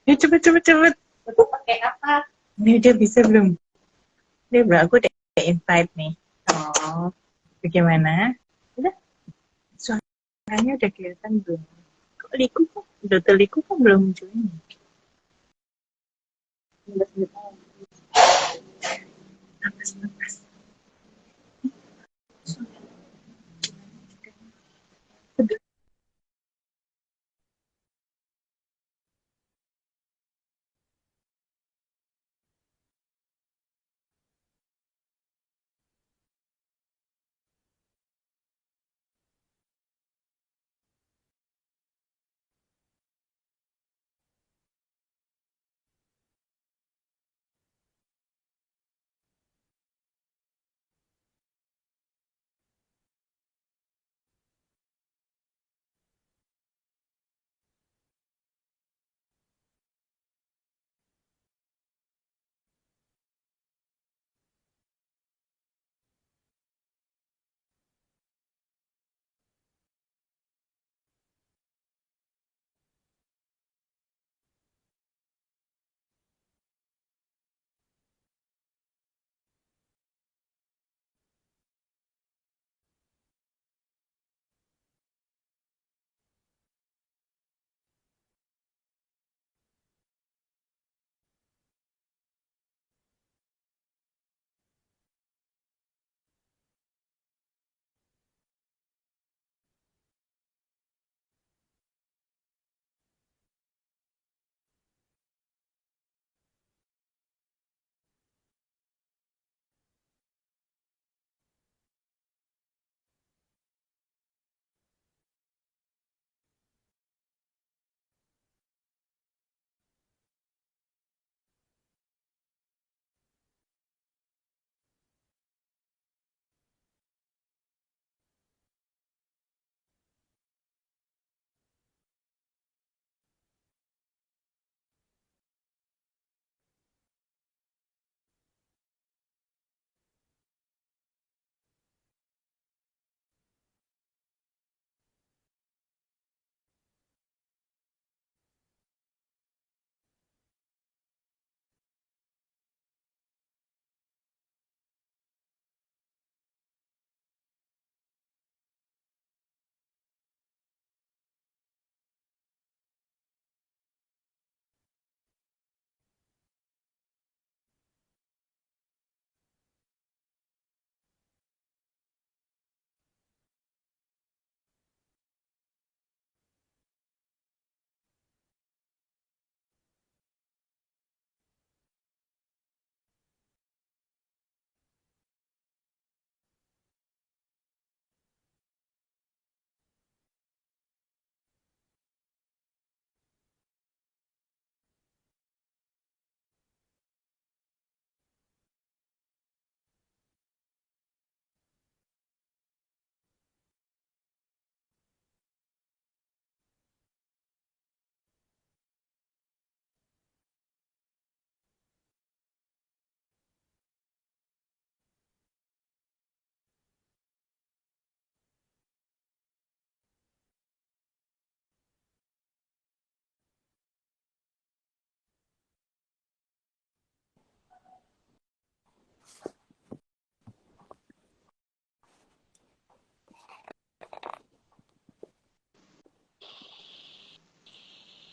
Ya cepet cepet cepet. Aku pakai apa? Ini udah bisa belum? Udah bro, aku udah invite nih. Oh, bagaimana? Udah, suaranya udah kelihatan belum? Kok liku kok? Udah terliku kok belum join? Napas, napas.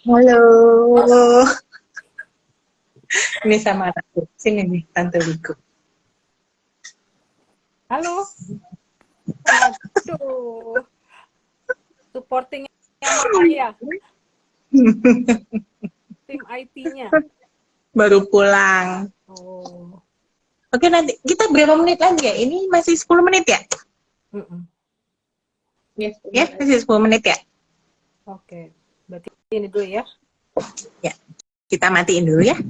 Halo. Ini sama Ratu. Sini nih, Tante Liku. Halo. Waduh. Supportingnya Mama ya. Tim IT-nya. Baru pulang. Oh. Oke, nanti kita berapa menit lagi ya? Ini masih 10 menit ya? Ya, masih 10 menit ya? Oke. Berarti ini dulu ya. Ya, kita matiin dulu ya.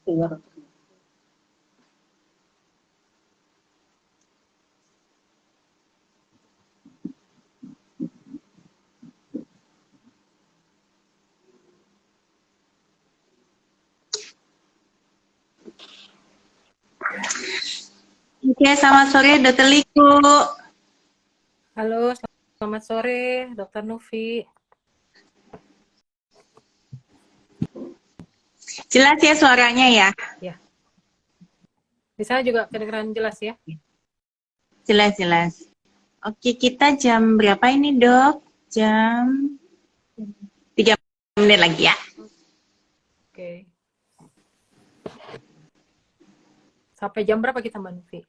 Oke, selamat sore Dokter Liku. Halo, selamat sore, Dokter Novi. Jelas ya suaranya ya? Ya, di sana juga kedengaran jelas ya? Jelas. Oke, kita jam berapa ini dok? Jam 3 menit lagi ya. Oke. Sampai jam berapa kita, Mbak Novi?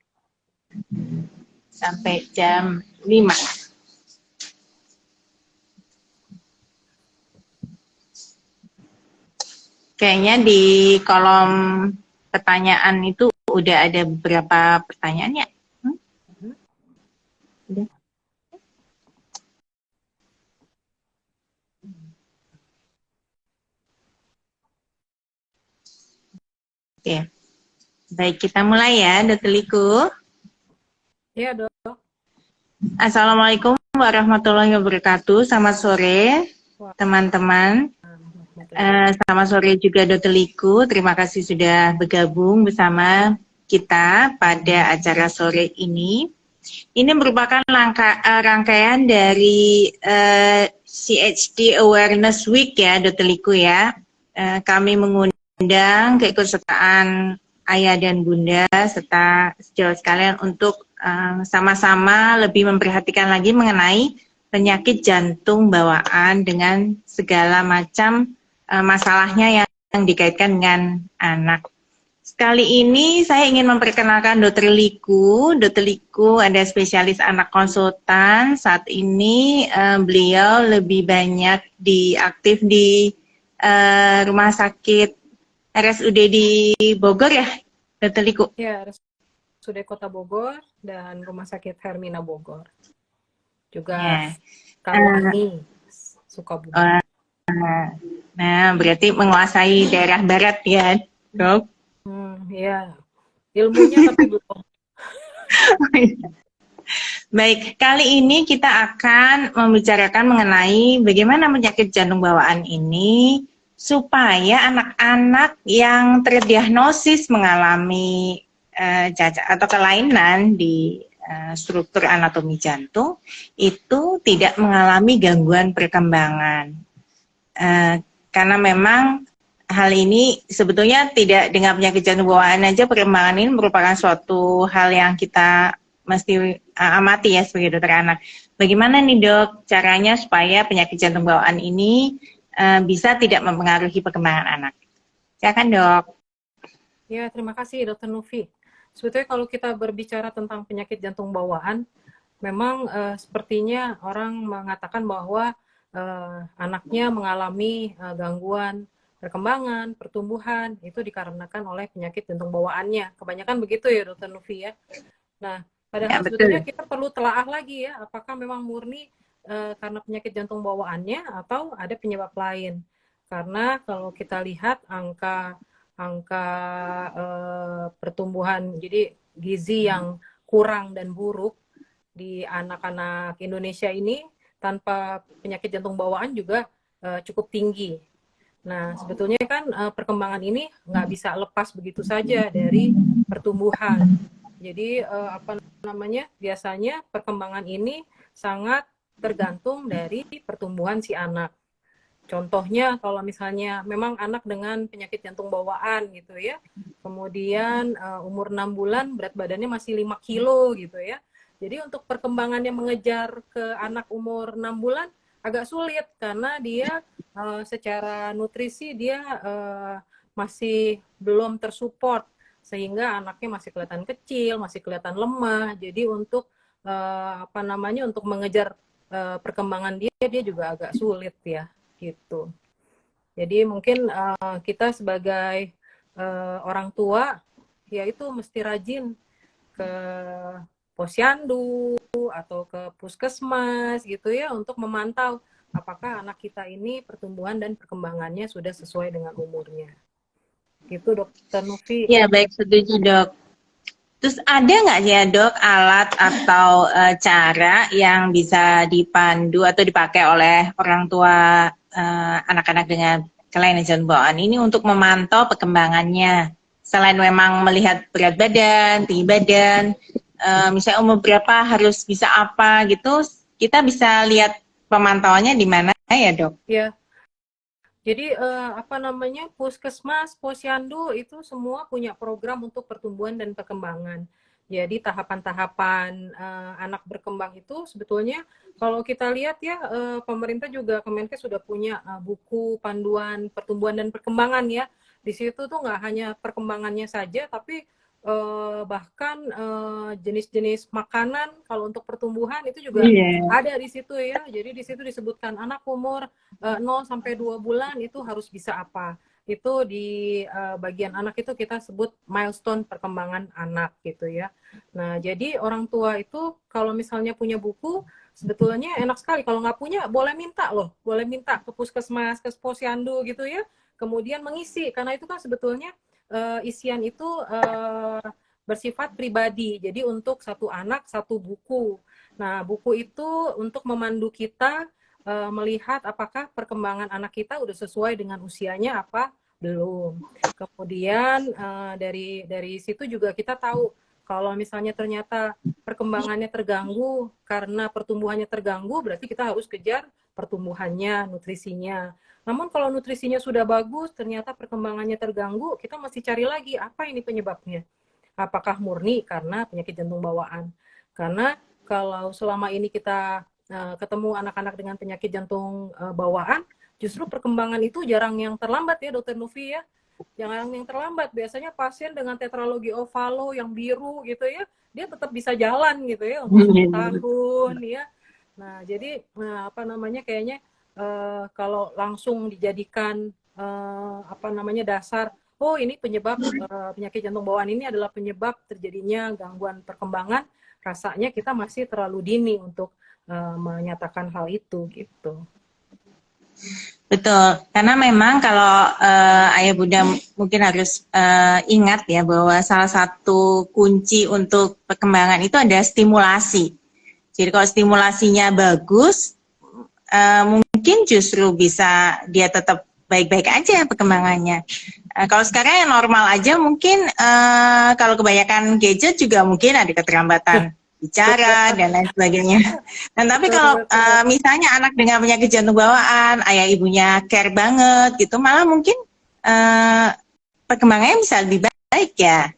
Sampai jam 5. Kayaknya di kolom pertanyaan itu udah ada beberapa pertanyaan ya? Udah. Oke. Baik, kita mulai ya, Dokter Liku. Iya, Dok. Assalamualaikum warahmatullahi wabarakatuh. Selamat sore, Wah, teman-teman. Selamat sore juga Dokter Liku. Terima kasih sudah bergabung bersama kita pada acara sore ini. Ini merupakan rangkaian dari CHD Awareness Week ya, Dokter Liku ya. Kami mengundang keikutsertaan ayah dan bunda serta sejauh sekalian untuk sama-sama lebih memperhatikan lagi mengenai penyakit jantung bawaan dengan segala macam masalahnya yang dikaitkan dengan anak. Kali ini saya ingin memperkenalkan Dokter Liku. Dokter Liku ada spesialis anak konsultan. Saat ini beliau lebih banyak aktif di rumah sakit RSUD di Bogor ya, Dokter Liku? Ya, RSUD Kota Bogor dan Rumah Sakit Hermina Bogor. Juga Kalwangi, Sukabumi. Nah, berarti menguasai daerah barat ya, Dok? Ya, ilmunya tapi belum. Baik, kali ini kita akan membicarakan mengenai bagaimana penyakit jantung bawaan ini supaya anak-anak yang terdiagnosis mengalami cacat atau kelainan di struktur anatomi jantung itu tidak mengalami gangguan perkembangan. Karena memang hal ini sebetulnya tidak dengan penyakit jantung bawaan aja, perkembangan ini merupakan suatu hal yang kita mesti amati ya sebagai dokter anak. Bagaimana nih dok caranya supaya penyakit jantung bawaan ini bisa tidak mempengaruhi perkembangan anak? Silakan dok. Ya, terima kasih Dokter Novi. Sebetulnya kalau kita berbicara tentang penyakit jantung bawaan, memang sepertinya orang mengatakan bahwa anaknya mengalami gangguan perkembangan, pertumbuhan, itu dikarenakan oleh penyakit jantung bawaannya. Kebanyakan begitu ya Dokter Novi ya. Nah, padahal sebetulnya kita perlu telaah lagi ya, apakah memang murni karena penyakit jantung bawaannya atau ada penyebab lain. Karena kalau kita lihat angka pertumbuhan, jadi gizi yang kurang dan buruk di anak-anak Indonesia ini tanpa penyakit jantung bawaan juga cukup tinggi. Nah, sebetulnya kan perkembangan ini nggak bisa lepas begitu saja dari pertumbuhan. Jadi biasanya perkembangan ini sangat tergantung dari pertumbuhan si anak. Contohnya kalau misalnya memang anak dengan penyakit jantung bawaan gitu ya, kemudian umur 6 bulan berat badannya masih 5 kilo gitu ya. Jadi untuk perkembangannya mengejar ke anak umur 6 bulan agak sulit karena dia secara nutrisi dia masih belum tersupport, sehingga anaknya masih kelihatan kecil, masih kelihatan lemah. Jadi untuk untuk mengejar perkembangan dia juga agak sulit ya gitu. Jadi mungkin kita sebagai orang tua ya itu mesti rajin ke posyandu atau ke puskesmas gitu ya untuk memantau apakah anak kita ini pertumbuhan dan perkembangannya sudah sesuai dengan umurnya. Itu Dokter Novi. Ya, baik, setuju, Dok. Terus ada nggak ya, Dok, alat atau cara yang bisa dipandu atau dipakai oleh orang tua anak-anak dengan kelainan jantung bawaan ini untuk memantau perkembangannya? Selain memang melihat berat badan, tinggi badan, misalnya umur berapa harus bisa apa gitu, kita bisa lihat pemantauannya di mana ya, Dok? Ya, jadi apa namanya, Puskesmas, Posyandu itu semua punya program untuk pertumbuhan dan perkembangan. Jadi tahapan-tahapan anak berkembang itu sebetulnya kalau kita lihat ya, pemerintah juga Kemenkes sudah punya buku panduan pertumbuhan dan perkembangan ya. Di situ tuh nggak hanya perkembangannya saja, tapi bahkan jenis-jenis makanan kalau untuk pertumbuhan itu juga Iya. ada di situ ya. Jadi di situ disebutkan anak umur 0 sampai 2 bulan itu harus bisa apa. Itu di bagian anak itu kita sebut milestone perkembangan anak gitu ya. Nah, jadi orang tua itu kalau misalnya punya buku, sebetulnya enak sekali. Kalau nggak punya, boleh minta loh. Boleh minta ke puskesmas, ke posyandu gitu ya. Kemudian mengisi, karena itu kan sebetulnya isian itu bersifat pribadi. Jadi untuk satu anak, satu buku. Nah, buku itu untuk memandu kita melihat apakah perkembangan anak kita udah sesuai dengan usianya apa belum. Kemudian dari situ juga kita tahu kalau misalnya ternyata perkembangannya terganggu karena pertumbuhannya terganggu, berarti kita harus kejar pertumbuhannya, nutrisinya. Namun kalau nutrisinya sudah bagus, ternyata perkembangannya terganggu, kita masih cari lagi apa ini penyebabnya. Apakah murni karena penyakit jantung bawaan? Karena kalau selama ini kita ketemu anak-anak dengan penyakit jantung bawaan, justru perkembangan itu jarang yang terlambat ya, Dokter Novi ya. Jarang yang terlambat. Biasanya pasien dengan tetralogi ovalo yang biru gitu ya, dia tetap bisa jalan gitu ya untuk 10 tahun ya. Nah, jadi apa namanya kayaknya kalau langsung dijadikan apa namanya dasar, oh ini penyebab penyakit jantung bawaan ini adalah penyebab terjadinya gangguan perkembangan, rasanya kita masih terlalu dini untuk menyatakan hal itu gitu. Betul, karena memang kalau ayah bunda mungkin harus ingat ya bahwa salah satu kunci untuk perkembangan itu ada stimulasi. Jadi kalau stimulasinya bagus, mungkin justru bisa dia tetap baik-baik aja perkembangannya. Kalau sekarang yang normal aja mungkin kalau kebanyakan gadget juga mungkin ada keterlambatan bicara dan lain sebagainya. Dan tapi kalau misalnya anak dengan penyakit jantung bawaan, ayah ibunya care banget gitu, malah mungkin perkembangannya bisa lebih baik ya.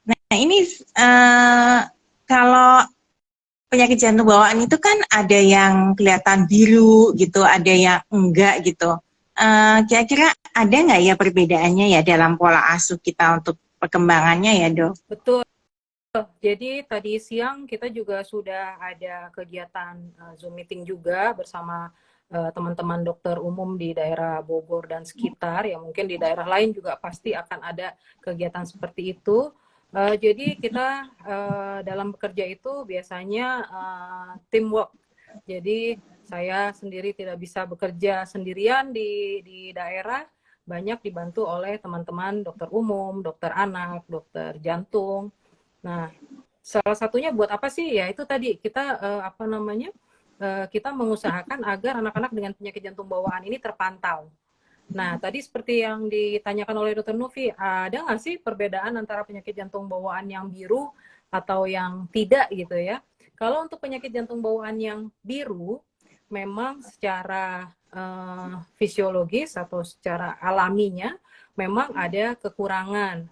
Nah ini kalau penyakit jantung bawaan itu kan ada yang kelihatan biru gitu, ada yang enggak gitu. Kira-kira ada nggak ya perbedaannya ya dalam pola asuh kita untuk perkembangannya ya, Dok? Betul. Jadi tadi siang kita juga sudah ada kegiatan Zoom meeting juga bersama teman-teman dokter umum di daerah Bogor dan sekitar. Ya mungkin di daerah lain juga pasti akan ada kegiatan seperti itu. Jadi kita dalam bekerja itu biasanya teamwork. Jadi saya sendiri tidak bisa bekerja sendirian di daerah, banyak dibantu oleh teman-teman dokter umum, dokter anak, dokter jantung. Nah, salah satunya buat apa sih? Ya itu tadi kita apa namanya? Kita mengusahakan agar anak-anak dengan penyakit jantung bawaan ini terpantau. Nah, tadi seperti yang ditanyakan oleh Dr. Novi, ada nggak sih perbedaan antara penyakit jantung bawaan yang biru atau yang tidak gitu ya? Kalau untuk penyakit jantung bawaan yang biru, memang secara fisiologis atau secara alaminya, memang ada kekurangan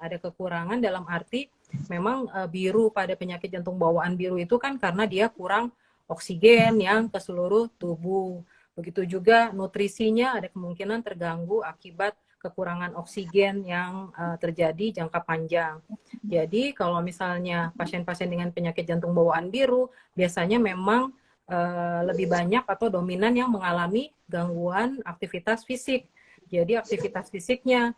dalam arti memang biru pada penyakit jantung bawaan biru itu kan karena dia kurang oksigen yang ke seluruh tubuh. Begitu juga nutrisinya ada kemungkinan terganggu akibat kekurangan oksigen yang terjadi jangka panjang. Jadi kalau misalnya pasien-pasien dengan penyakit jantung bawaan biru biasanya memang lebih banyak atau dominan yang mengalami gangguan aktivitas fisik. Jadi aktivitas fisiknya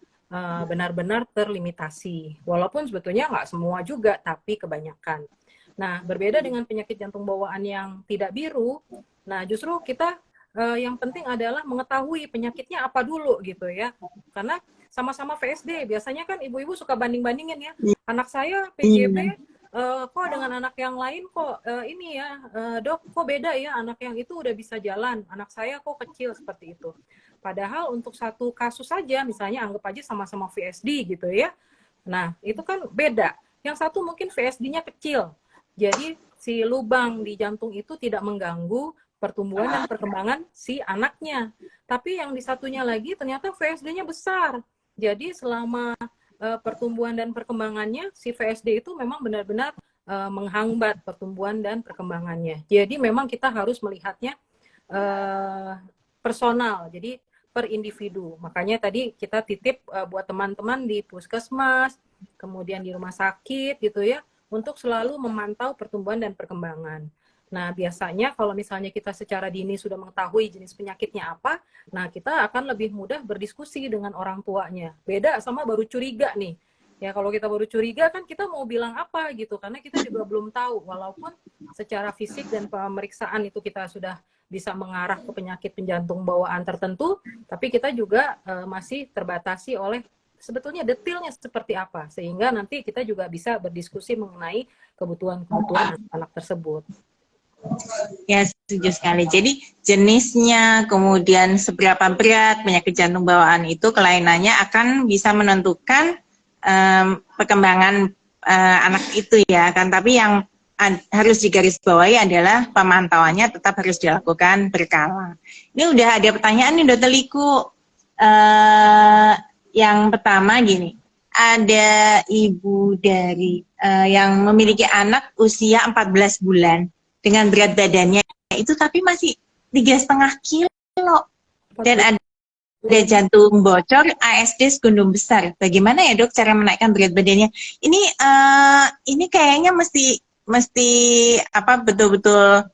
benar-benar terlimitasi. Walaupun sebetulnya nggak semua juga, tapi kebanyakan. Nah, berbeda dengan penyakit jantung bawaan yang tidak biru, nah justru kita yang penting adalah mengetahui penyakitnya apa dulu gitu ya. Karena sama-sama VSD, biasanya kan ibu-ibu suka banding-bandingin ya. Anak saya PJB, Iya. kok dengan anak yang lain kok ini ya, dok kok beda ya, anak yang itu udah bisa jalan, anak saya kok kecil seperti itu. Padahal untuk satu kasus saja, misalnya anggap aja sama-sama VSD gitu ya. Nah, itu kan beda. Yang satu mungkin VSD-nya kecil. Jadi si lubang di jantung itu tidak mengganggu pertumbuhan dan perkembangan si anaknya. Tapi yang di satunya lagi ternyata VSD-nya besar. Jadi selama pertumbuhan dan perkembangannya, si VSD itu memang benar-benar menghambat pertumbuhan dan perkembangannya. Jadi memang kita harus melihatnya personal, jadi per individu. Makanya tadi kita titip buat teman-teman di puskesmas, kemudian di rumah sakit gitu ya, untuk selalu memantau pertumbuhan dan perkembangan. Nah, biasanya kalau misalnya kita secara dini sudah mengetahui jenis penyakitnya apa, nah kita akan lebih mudah berdiskusi dengan orang tuanya. Beda sama baru curiga nih. Ya, kalau kita baru curiga kan kita mau bilang apa gitu, karena kita juga belum tahu. Walaupun secara fisik dan pemeriksaan itu kita sudah bisa mengarah ke penyakit penjantung bawaan tertentu, tapi kita juga masih terbatasi oleh sebetulnya detailnya seperti apa, sehingga nanti kita juga bisa berdiskusi mengenai kebutuhan-kebutuhan anak tersebut. Ya, setuju sekali. Jadi jenisnya, kemudian seberapa berat penyakit jantung bawaan itu, kelainannya akan bisa menentukan perkembangan anak itu ya kan. Tapi yang harus digarisbawahi adalah pemantauannya tetap harus dilakukan berkala. Ini udah ada pertanyaan nih Dokter Liku. Yang pertama gini, ada ibu dari yang memiliki anak usia 14 bulan dengan berat badannya itu tapi masih 3,5 kilo dan ada jantung bocor, ASD sekundum besar. Bagaimana ya dok cara menaikkan berat badannya? Ini kayaknya mesti apa betul-betul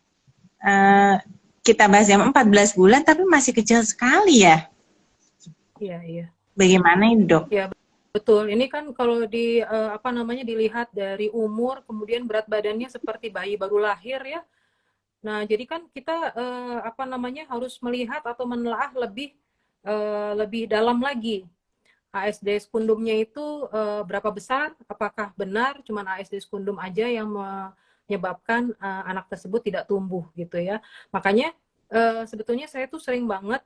kita bahas yang 14 bulan tapi masih kecil sekali ya. Iya, iya. Bagaimana ini dok? Ya, betul. Ini kan kalau di dilihat dari umur, kemudian berat badannya seperti bayi baru lahir ya. Nah, jadi kan kita harus melihat atau menelaah lebih dalam lagi. ASD sekundumnya itu berapa besar? Apakah benar cuma ASD sekundum aja yang menyebabkan anak tersebut tidak tumbuh gitu ya? Makanya sebetulnya saya tuh sering banget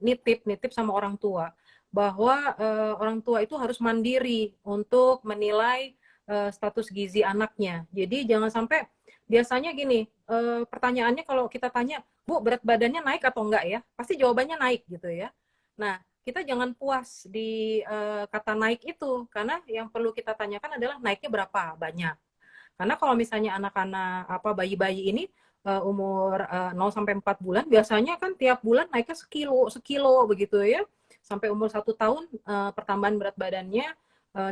nitip sama orang tua bahwa orang tua itu harus mandiri untuk menilai status gizi anaknya. Jadi jangan sampai biasanya gini, pertanyaannya kalau kita tanya, Bu, berat badannya naik atau enggak ya? Pasti jawabannya naik gitu ya. Nah, kita jangan puas di kata naik itu, karena yang perlu kita tanyakan adalah naiknya berapa banyak. Karena kalau misalnya anak-anak bayi-bayi ini umur 0 sampai 4 bulan, biasanya kan tiap bulan naiknya sekilo begitu ya. Sampai umur 1 tahun pertambahan berat badannya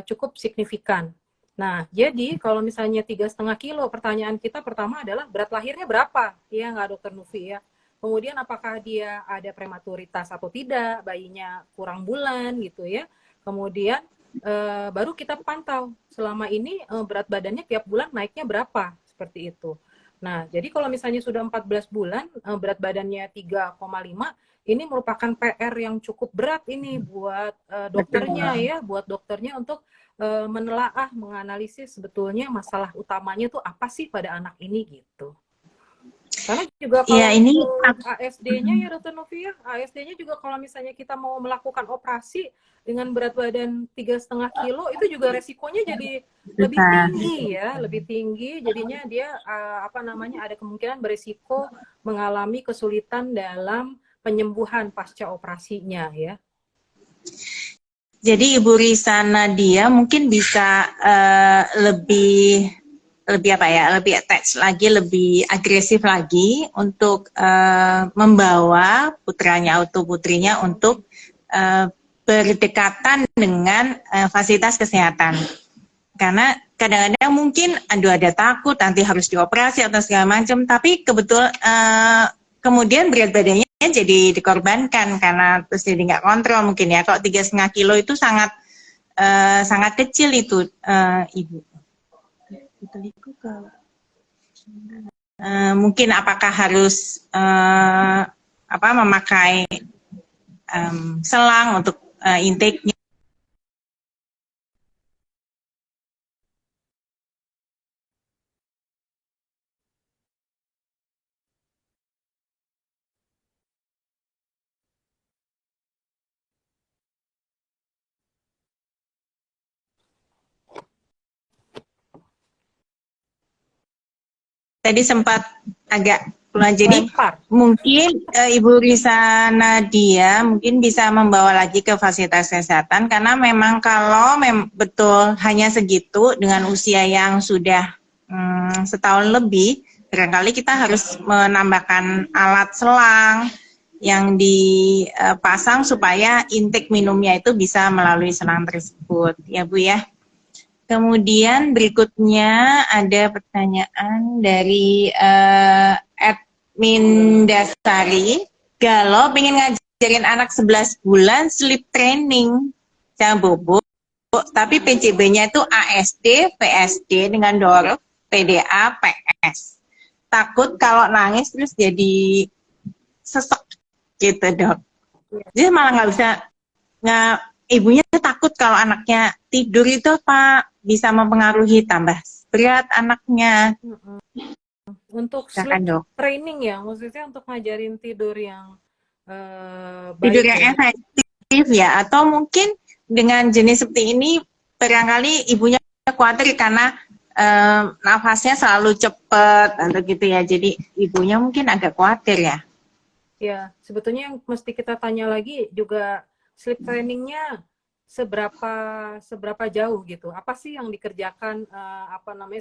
cukup signifikan. Nah, jadi kalau misalnya 3,5 kilo, pertanyaan kita pertama adalah berat lahirnya berapa? Iya nggak Dokter Nufi ya? Kemudian apakah dia ada prematuritas atau tidak, bayinya kurang bulan gitu ya. Kemudian baru kita pantau selama ini berat badannya tiap bulan naiknya berapa, seperti itu. Nah, jadi kalau misalnya sudah 14 bulan, berat badannya 3,5, ini merupakan PR yang cukup berat ini buat dokternya ya, buat dokternya untuk menelaah, menganalisis sebetulnya masalah utamanya tuh apa sih pada anak ini gitu. Karena juga kalau ya, ini ASD-nya ya Dokter Novia, ASD-nya juga kalau misalnya kita mau melakukan operasi dengan berat badan 3,5 kilo, itu juga resikonya jadi lebih tinggi ya, lebih tinggi. Jadinya dia ada kemungkinan berisiko mengalami kesulitan dalam penyembuhan pasca operasinya ya. Jadi Ibu Risana dia mungkin bisa lebih attach lagi, lebih agresif lagi untuk membawa putranya atau putrinya untuk berdekatan dengan fasilitas kesehatan. Karena kadang-kadang mungkin ada takut nanti harus dioperasi atau segala macam, tapi kemudian berat badannya jadi dikorbankan karena terus jadi nggak kontrol mungkin ya. Kalau 3,5 kilo itu sangat kecil itu Ibu. Mungkin apakah harus memakai selang untuk intake-nya. Tadi sempat agak keluar. Jadi mungkin Ibu Risa Nadia mungkin bisa membawa lagi ke fasilitas kesehatan, karena memang kalau betul hanya segitu dengan usia yang sudah setahun lebih, barangkali kita harus menambahkan alat selang yang dipasang supaya intake minumnya itu bisa melalui selang tersebut, ya Bu ya. Kemudian berikutnya ada pertanyaan dari admin Dasari. Galau pengen ngajarin anak 11 bulan sleep training sama bobo, tapi PCB-nya itu ASD, PSD dengan DORF, PDA, PS. Takut kalau nangis terus jadi sesek gitu, Dok. Jadi malah nggak bisa, ibunya takut kalau anaknya tidur itu Pak bisa mempengaruhi tambah berat anaknya. Untuk sleep training ya, maksudnya untuk ngajarin tidur yang baik, tidur yang efektif ya, atau mungkin dengan jenis seperti ini barangkali ibunya khawatir karena nafasnya selalu cepat atau gitu ya, jadi ibunya mungkin agak khawatir ya. Ya, sebetulnya yang mesti kita tanya lagi juga sleep trainingnya seberapa jauh gitu. Apa sih yang dikerjakan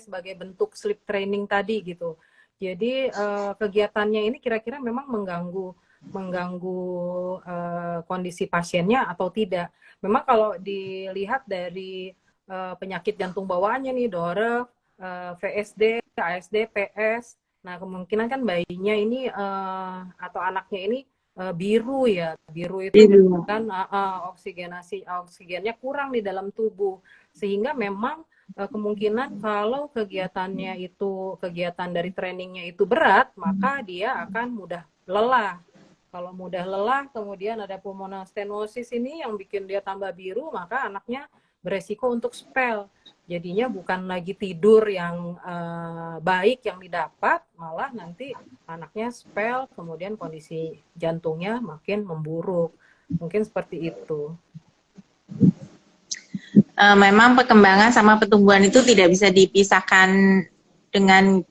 sebagai bentuk sleep training tadi gitu. Jadi kegiatannya ini kira-kira memang mengganggu kondisi pasiennya atau tidak. Memang kalau dilihat dari penyakit jantung bawaannya nih, DORF, VSD, ASD, PS. Nah, kemungkinan kan bayinya ini atau anaknya ini biru ya. Biru itu kan oksigennya kurang di dalam tubuh. Sehingga memang kemungkinan kalau kegiatannya itu, kegiatan dari trainingnya itu berat, maka dia akan mudah lelah. Kalau mudah lelah, kemudian ada pulmonal stenosis ini yang bikin dia tambah biru, maka anaknya beresiko untuk spell. Jadinya bukan lagi tidur yang baik yang didapat, malah nanti anaknya spell, kemudian kondisi jantungnya makin memburuk. Mungkin seperti itu. Memang perkembangan sama pertumbuhan itu tidak bisa dipisahkan dengan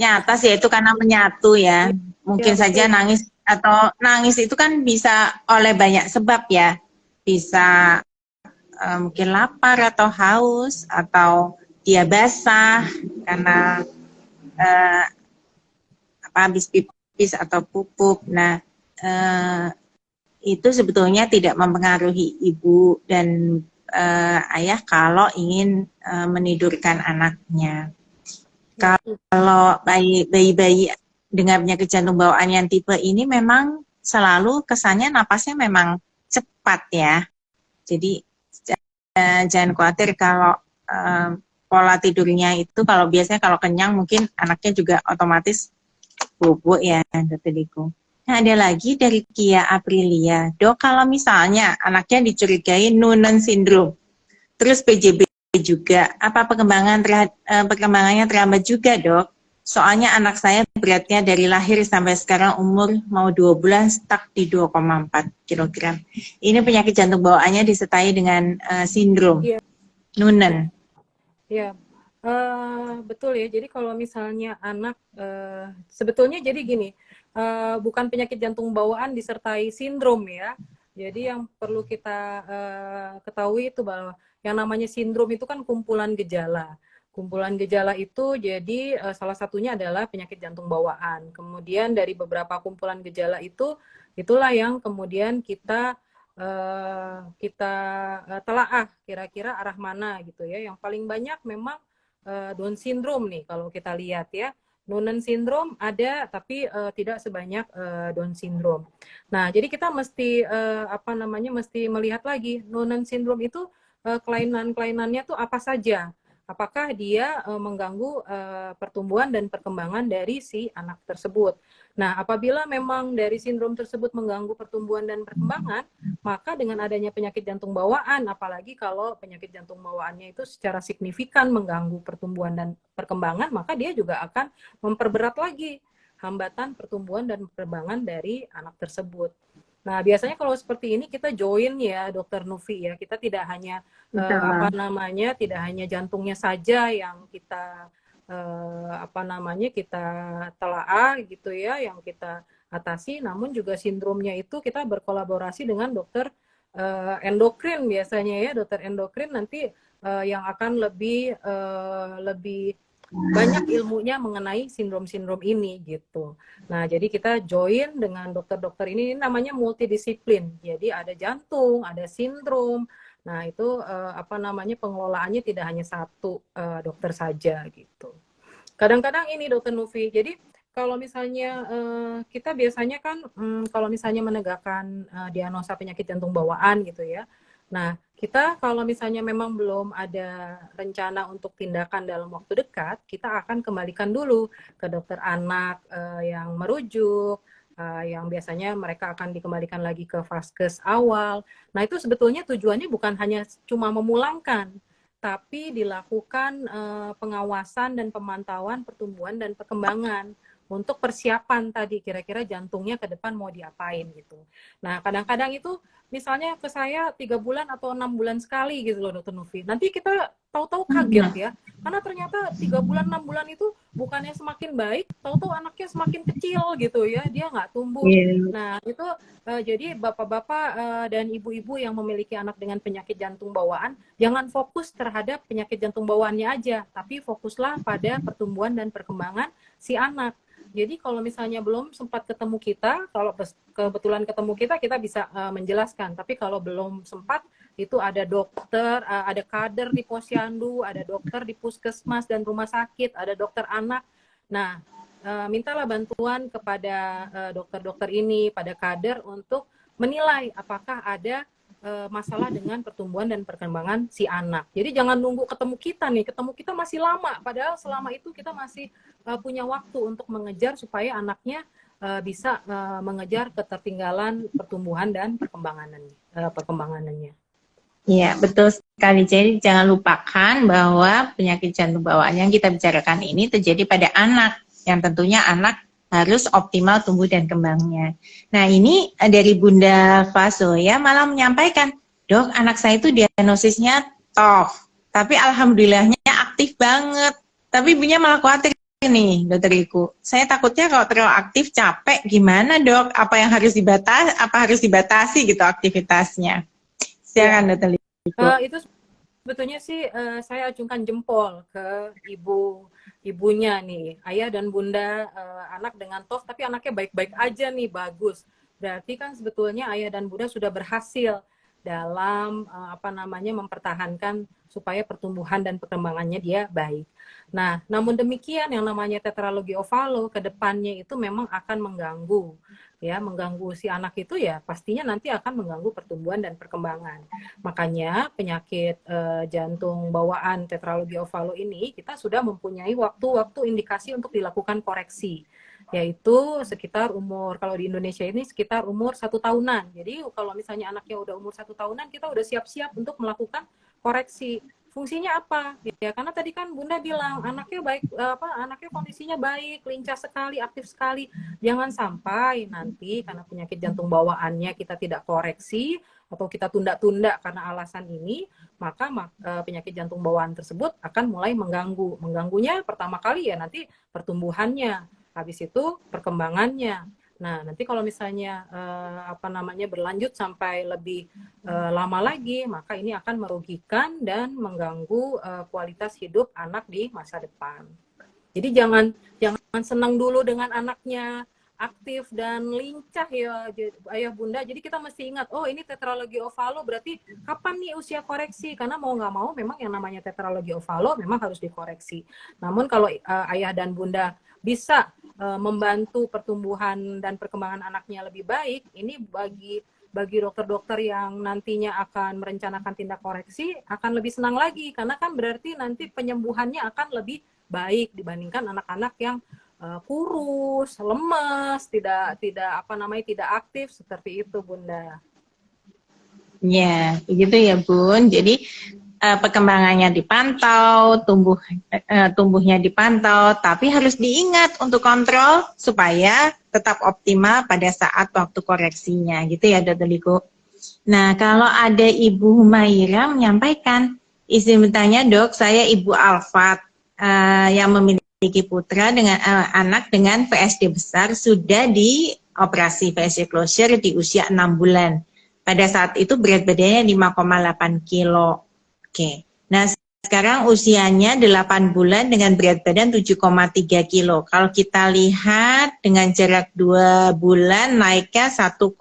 nyata sih, itu karena menyatu ya. Mungkin saja nangis, atau nangis itu kan bisa oleh banyak sebab ya. Bisa mungkin lapar atau haus, atau dia basah karena habis pipis atau pupuk. Nah, itu sebetulnya tidak mempengaruhi ibu dan ayah kalau ingin menidurkan anaknya. Kalau bayi-bayi dengan penyakit jantung bawaan yang tipe ini memang selalu kesannya napasnya memang cepat ya. Jadi jangan khawatir kalau pola tidurnya itu, kalau biasanya kalau kenyang mungkin anaknya juga otomatis bubuk ya, Dr. Diko. Nah, ada lagi dari Kia Aprilia. Dok, kalau misalnya anaknya dicurigai Noonan syndrome, terus PJB juga, apa perkembangannya terlambat juga, Dok? Soalnya anak saya beratnya dari lahir sampai sekarang umur mau 2 bulan stuck di 2,4 kg. Ini penyakit jantung bawaannya disertai dengan sindrom Noonan. Ya, betul ya. Jadi kalau misalnya anak, sebetulnya jadi gini, bukan penyakit jantung bawaan disertai sindrom ya. Jadi yang perlu kita ketahui itu bahwa yang namanya sindrom itu kan kumpulan gejala. Kumpulan gejala itu jadi salah satunya adalah penyakit jantung bawaan. Kemudian dari beberapa kumpulan gejala itu, itulah yang kemudian kita telaah kira-kira arah mana gitu ya. Yang paling banyak memang Down syndrome nih kalau kita lihat ya. Noonan syndrome ada tapi tidak sebanyak Down syndrome. Nah, jadi kita mesti mesti melihat lagi Noonan syndrome itu kelainan-kelainannya tuh apa saja. apakah dia mengganggu pertumbuhan dan perkembangan dari si anak tersebut. Nah, apabila memang dari sindrom tersebut mengganggu pertumbuhan dan perkembangan, maka dengan adanya penyakit jantung bawaan, apalagi kalau penyakit jantung bawaannya itu secara signifikan mengganggu pertumbuhan dan perkembangan, maka dia juga akan memperberat lagi hambatan pertumbuhan dan perkembangan dari anak tersebut. Nah, biasanya kalau seperti ini kita join ya, Dokter Nufi ya. Kita tidak hanya tidak hanya jantungnya saja yang kita kita telaah gitu ya, yang kita atasi, namun juga sindromnya itu kita berkolaborasi dengan dokter endokrin biasanya ya, dokter endokrin nanti yang akan lebih banyak ilmunya mengenai sindrom-sindrom ini gitu. Nah, jadi kita join dengan dokter-dokter ini namanya multidisiplin. Jadi ada jantung, ada sindrom. Nah, itu pengelolaannya tidak hanya satu dokter saja gitu. Kadang-kadang ini dokter Nufi. Jadi kalau misalnya kita biasanya kan kalau misalnya menegakkan diagnosa penyakit jantung bawaan gitu ya. Nah, kita kalau misalnya memang belum ada rencana untuk tindakan dalam waktu dekat, kita akan kembalikan dulu ke dokter anak yang merujuk, yang biasanya mereka akan dikembalikan lagi ke vaskes awal. Nah, itu sebetulnya tujuannya bukan hanya cuma memulangkan, tapi dilakukan pengawasan dan pemantauan pertumbuhan dan perkembangan untuk persiapan tadi kira-kira jantungnya ke depan mau diapain gitu. Nah, kadang-kadang itu misalnya ke saya 3 bulan atau 6 bulan sekali gitu loh dokter Novi. Nanti kita tahu-tahu kaget ya, karena ternyata 3 bulan 6 bulan itu bukannya semakin baik, tahu-tahu anaknya semakin kecil gitu ya, dia nggak tumbuh. Nah itu jadi bapak-bapak dan ibu-ibu yang memiliki anak dengan penyakit jantung bawaan, jangan fokus terhadap penyakit jantung bawaannya aja, tapi fokuslah pada pertumbuhan dan perkembangan si anak. Jadi kalau misalnya belum sempat ketemu kita, kalau kebetulan ketemu kita, kita bisa menjelaskan. Tapi kalau belum sempat, itu ada dokter, ada kader di posyandu, ada dokter di puskesmas dan rumah sakit, ada dokter anak. Nah, mintalah bantuan kepada dokter-dokter ini, pada kader untuk menilai apakah ada masalah dengan pertumbuhan dan perkembangan si anak. Jadi jangan nunggu ketemu kita nih, ketemu kita masih lama. Padahal selama itu kita masih punya waktu untuk mengejar supaya anaknya bisa mengejar ketertinggalan pertumbuhan dan perkembangannya. Iya, betul sekali. Jadi jangan lupakan bahwa penyakit jantung bawaan yang kita bicarakan ini terjadi pada anak, yang tentunya anak harus optimal tumbuh dan kembangnya. Nah, ini dari Bunda Faso ya malah menyampaikan, dok, anak saya itu diagnosisnya TOF, tapi alhamdulillahnya aktif banget. Tapi ibunya malah khawatir nih, dokter Iku. Saya takutnya kalau terlalu aktif capek, gimana dok? Apa yang harus dibatasi? Apa harus dibatasi gitu aktivitasnya? Silakan dokter Iku. Itu sebetulnya sih saya acungkan jempol ke ibunya nih, ayah dan bunda anak dengan TOF, tapi anaknya baik-baik aja nih, bagus. Berarti kan sebetulnya ayah dan bunda sudah berhasil dalam mempertahankan supaya pertumbuhan dan perkembangannya dia baik. Nah, namun demikian yang namanya tetralogi ovalo ke depannya itu memang akan mengganggu si anak itu ya pastinya nanti akan mengganggu pertumbuhan dan perkembangan. Makanya penyakit jantung bawaan tetralogi ovalo ini kita sudah mempunyai waktu-waktu indikasi untuk dilakukan koreksi, yaitu sekitar umur, kalau di Indonesia ini sekitar umur 1 tahunan. Jadi kalau misalnya anaknya udah umur 1 tahunan, kita udah siap-siap untuk melakukan koreksi. Fungsinya apa? Ya karena tadi kan Bunda bilang anaknya baik, anaknya kondisinya baik, lincah sekali, aktif sekali. Jangan sampai nanti karena penyakit jantung bawaannya kita tidak koreksi atau kita tunda-tunda karena alasan ini, maka penyakit jantung bawaan tersebut akan mulai mengganggu. Mengganggunya pertama kali ya nanti pertumbuhannya, habis itu perkembangannya. Nah, nanti kalau misalnya berlanjut sampai lebih lama lagi, maka ini akan merugikan dan mengganggu kualitas hidup anak di masa depan. Jadi jangan senang dulu dengan anaknya aktif dan lincah ya ayah bunda. Jadi kita mesti ingat, oh ini tetralogi ovalo berarti kapan nih usia koreksi? Karena mau nggak mau memang yang namanya tetralogi ovalo memang harus dikoreksi. Namun kalau ayah dan bunda bisa membantu pertumbuhan dan perkembangan anaknya lebih baik, ini bagi bagi dokter-dokter yang nantinya akan merencanakan tindak koreksi akan lebih senang lagi, karena kan berarti nanti penyembuhannya akan lebih baik dibandingkan anak-anak yang kurus, lemes, tidak apa namanya, tidak aktif seperti itu, Bunda. Ya, begitu ya Bun. Jadi perkembangannya dipantau, tumbuhnya dipantau, tapi harus diingat untuk kontrol supaya tetap optimal pada saat waktu koreksinya, gitu ya Dokter Liko. Nah, kalau ada Ibu Humaira menyampaikan, izin bertanya Dok, saya Ibu Alfat yang memiliki putra dengan anak dengan VSD besar sudah dioperasi VSD closure di usia 6 bulan. Pada saat itu berat badannya 5,8 kilo. Oke. Nah, sekarang usianya 8 bulan dengan berat badan 7,3 kilo. Kalau kita lihat dengan jarak 2 bulan naiknya 1,5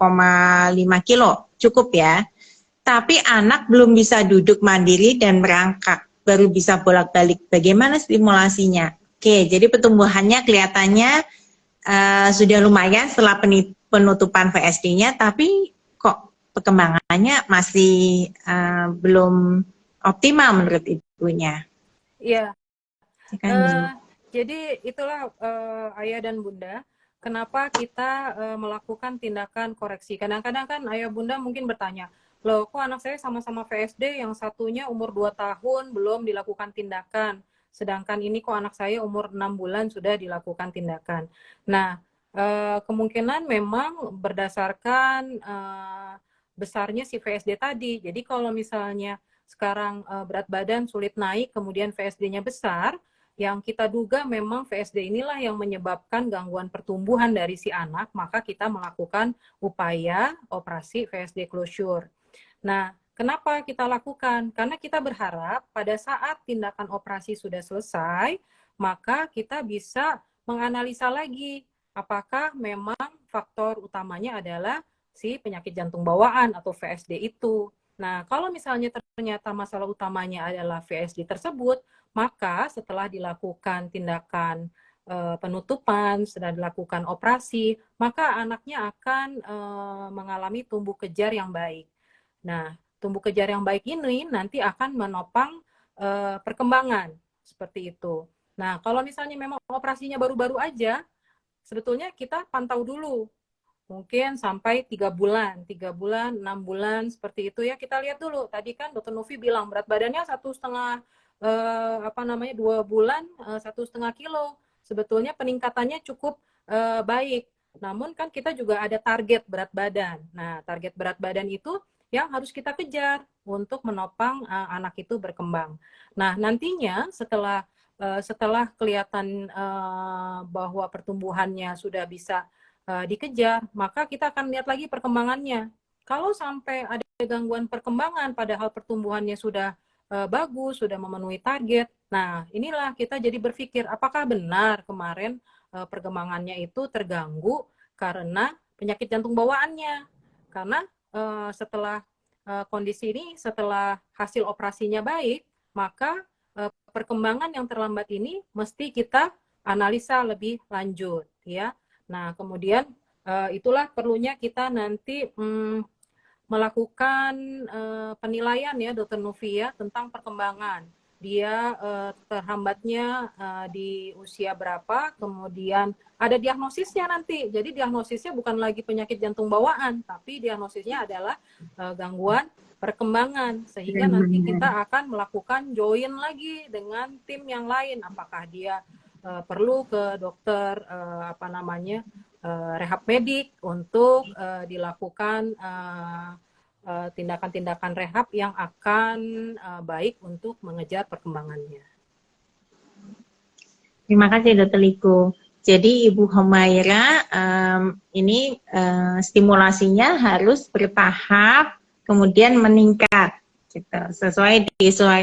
kilo. Cukup ya. Tapi anak belum bisa duduk mandiri dan merangkak. Baru bisa bolak-balik. Bagaimana stimulasinya? Oke, jadi pertumbuhannya kelihatannya sudah lumayan setelah penutupan VSD-nya, tapi kok perkembangannya masih belum optimal menurut ibunya. Iya. Jadi itulah Ayah dan Bunda, kenapa kita melakukan tindakan koreksi. Kadang-kadang kan Ayah Bunda mungkin bertanya, loh kok anak saya sama-sama VSD, yang satunya umur 2 tahun belum dilakukan tindakan, sedangkan ini kok anak saya umur 6 bulan sudah dilakukan tindakan. Nah, kemungkinan memang berdasarkan besarnya si VSD tadi. Jadi kalau misalnya sekarang berat badan sulit naik, kemudian VSD-nya besar, yang kita duga memang VSD inilah yang menyebabkan gangguan pertumbuhan dari si anak, maka kita melakukan upaya operasi VSD closure. Nah, kenapa kita lakukan? Karena kita berharap pada saat tindakan operasi sudah selesai, maka kita bisa menganalisa lagi apakah memang faktor utamanya adalah si penyakit jantung bawaan atau VSD itu. Nah, kalau misalnya ternyata masalah utamanya adalah VSD tersebut, maka setelah dilakukan tindakan penutupan, setelah dilakukan operasi, maka anaknya akan mengalami tumbuh kejar yang baik. Nah, tumbuh kejar yang baik ini nanti akan menopang perkembangan seperti itu. Nah, kalau misalnya memang operasinya baru-baru aja, sebetulnya kita pantau dulu. Mungkin sampai 3 bulan, 6 bulan, seperti itu ya. Kita lihat dulu. Tadi kan Dokter Novi bilang berat badannya 1,5 2 bulan 1,5 kilo. Sebetulnya peningkatannya cukup baik. Namun kan kita juga ada target berat badan. Nah, target berat badan itu yang harus kita kejar untuk menopang anak itu berkembang. Nah, nantinya setelah kelihatan bahwa pertumbuhannya sudah bisa dikejar, maka kita akan lihat lagi perkembangannya. Kalau sampai ada gangguan perkembangan padahal pertumbuhannya sudah bagus, sudah memenuhi target, nah inilah kita jadi berpikir apakah benar kemarin perkembangannya itu terganggu karena penyakit jantung bawaannya. Karena setelah kondisi ini, setelah hasil operasinya baik, maka perkembangan yang terlambat ini mesti kita analisa lebih lanjut, ya. Nah, kemudian itulah perlunya kita nanti melakukan penilaian ya, Dokter Novi ya, tentang perkembangan. Dia terhambatnya di usia berapa, kemudian ada diagnosisnya nanti. Jadi diagnosisnya bukan lagi penyakit jantung bawaan, tapi diagnosisnya adalah gangguan perkembangan. Sehingga nanti kita akan melakukan join lagi dengan tim yang lain. Apakah dia perlu ke dokter rehab medik untuk dilakukan tindakan-tindakan rehab yang akan baik untuk mengejar perkembangannya. Terima kasih Dokter Liko. Jadi Ibu Humaira ini stimulasinya harus bertahap kemudian meningkat, gitu.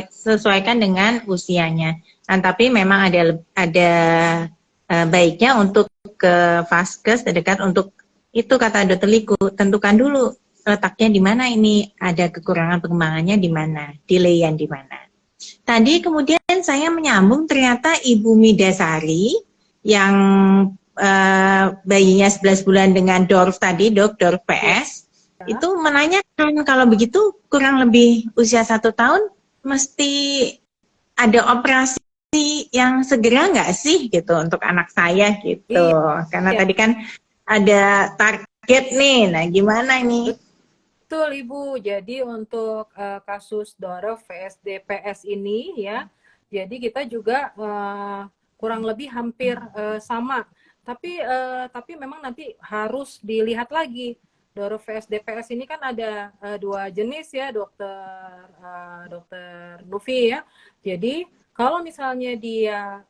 Sesuaikan dengan usianya. Nah, tapi memang ada baiknya untuk ke vaskes terdekat untuk itu, kata Dokter Liko, tentukan dulu letaknya di mana, ini ada kekurangan perkembangannya di mana, delay-an di mana. Tadi kemudian saya menyambung, ternyata Ibu Midasari yang bayinya 11 bulan dengan DORF tadi, DORF PS, itu menanyakan kalau begitu kurang lebih usia 1 tahun mesti ada operasi yang segera nggak sih gitu untuk anak saya gitu. Iya, Karena tadi kan ada target nih. Nah, gimana nih? betul Ibu. Jadi untuk kasus DOROF VSDPS ini ya, jadi kita juga kurang lebih hampir sama. Tapi memang nanti harus dilihat lagi. DOROF VSDPS ini kan ada 2 jenis ya, dokter Lufi ya. Jadi kalau misalnya dia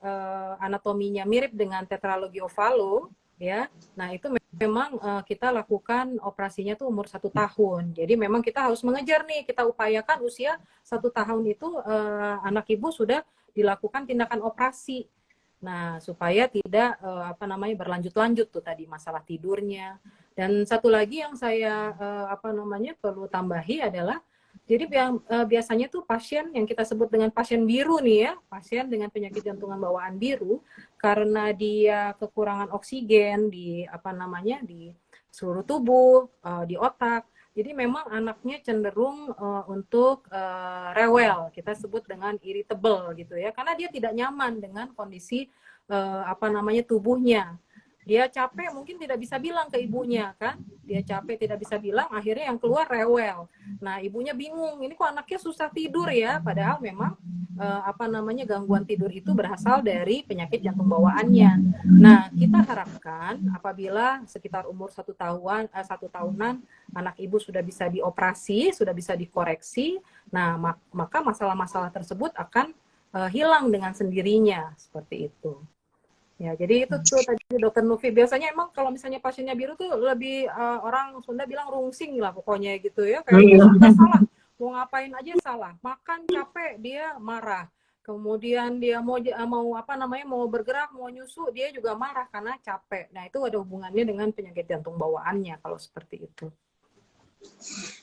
anatominya mirip dengan tetralogi ovalo ya, nah itu memang kita lakukan operasinya tuh umur 1 tahun. Jadi memang kita harus mengejar nih, kita upayakan usia 1 tahun itu anak ibu sudah dilakukan tindakan operasi. Nah, supaya tidak berlanjut-lanjut tuh tadi masalah tidurnya. Dan satu lagi yang saya perlu tambahi adalah jadi biasanya tuh pasien yang kita sebut dengan pasien biru nih ya, pasien dengan penyakit jantungan bawaan biru karena dia kekurangan oksigen di seluruh tubuh, di otak. Jadi memang anaknya cenderung untuk rewel, kita sebut dengan irritable gitu ya, karena dia tidak nyaman dengan kondisi tubuhnya. Dia capek mungkin tidak bisa bilang ke ibunya kan, dia capek tidak bisa bilang, akhirnya yang keluar rewel. Nah ibunya bingung, ini kok anaknya susah tidur ya, padahal memang gangguan tidur itu berasal dari penyakit jantung bawaannya. Nah kita harapkan apabila sekitar umur 1 tahunan anak ibu sudah bisa dioperasi, sudah bisa dikoreksi, nah maka masalah-masalah tersebut akan hilang dengan sendirinya seperti itu. Ya, jadi itu tuh tadi Dokter Nufi. Biasanya emang kalau misalnya pasiennya biru tuh lebih orang Sunda bilang rungsing lah pokoknya gitu ya. Kayaknya sudah salah. Mau ngapain aja salah. Makan capek dia marah. Kemudian dia mau bergerak, mau nyusu, dia juga marah karena capek. Nah, itu ada hubungannya dengan penyakit jantung bawaannya kalau seperti itu.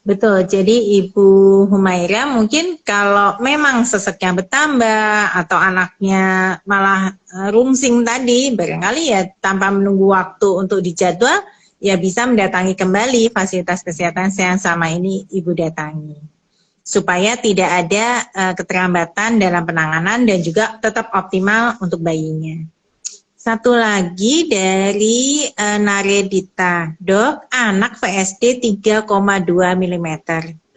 Betul, jadi Ibu Humaira mungkin kalau memang seseknya bertambah atau anaknya malah rungsing tadi, barangkali ya tanpa menunggu waktu untuk dijadwal, ya bisa mendatangi kembali fasilitas kesehatan yang selama ini Ibu datangi. Supaya tidak ada keterlambatan dalam penanganan dan juga tetap optimal untuk bayinya. Satu lagi dari Naredita, Dok, anak VSD 3,2 mm,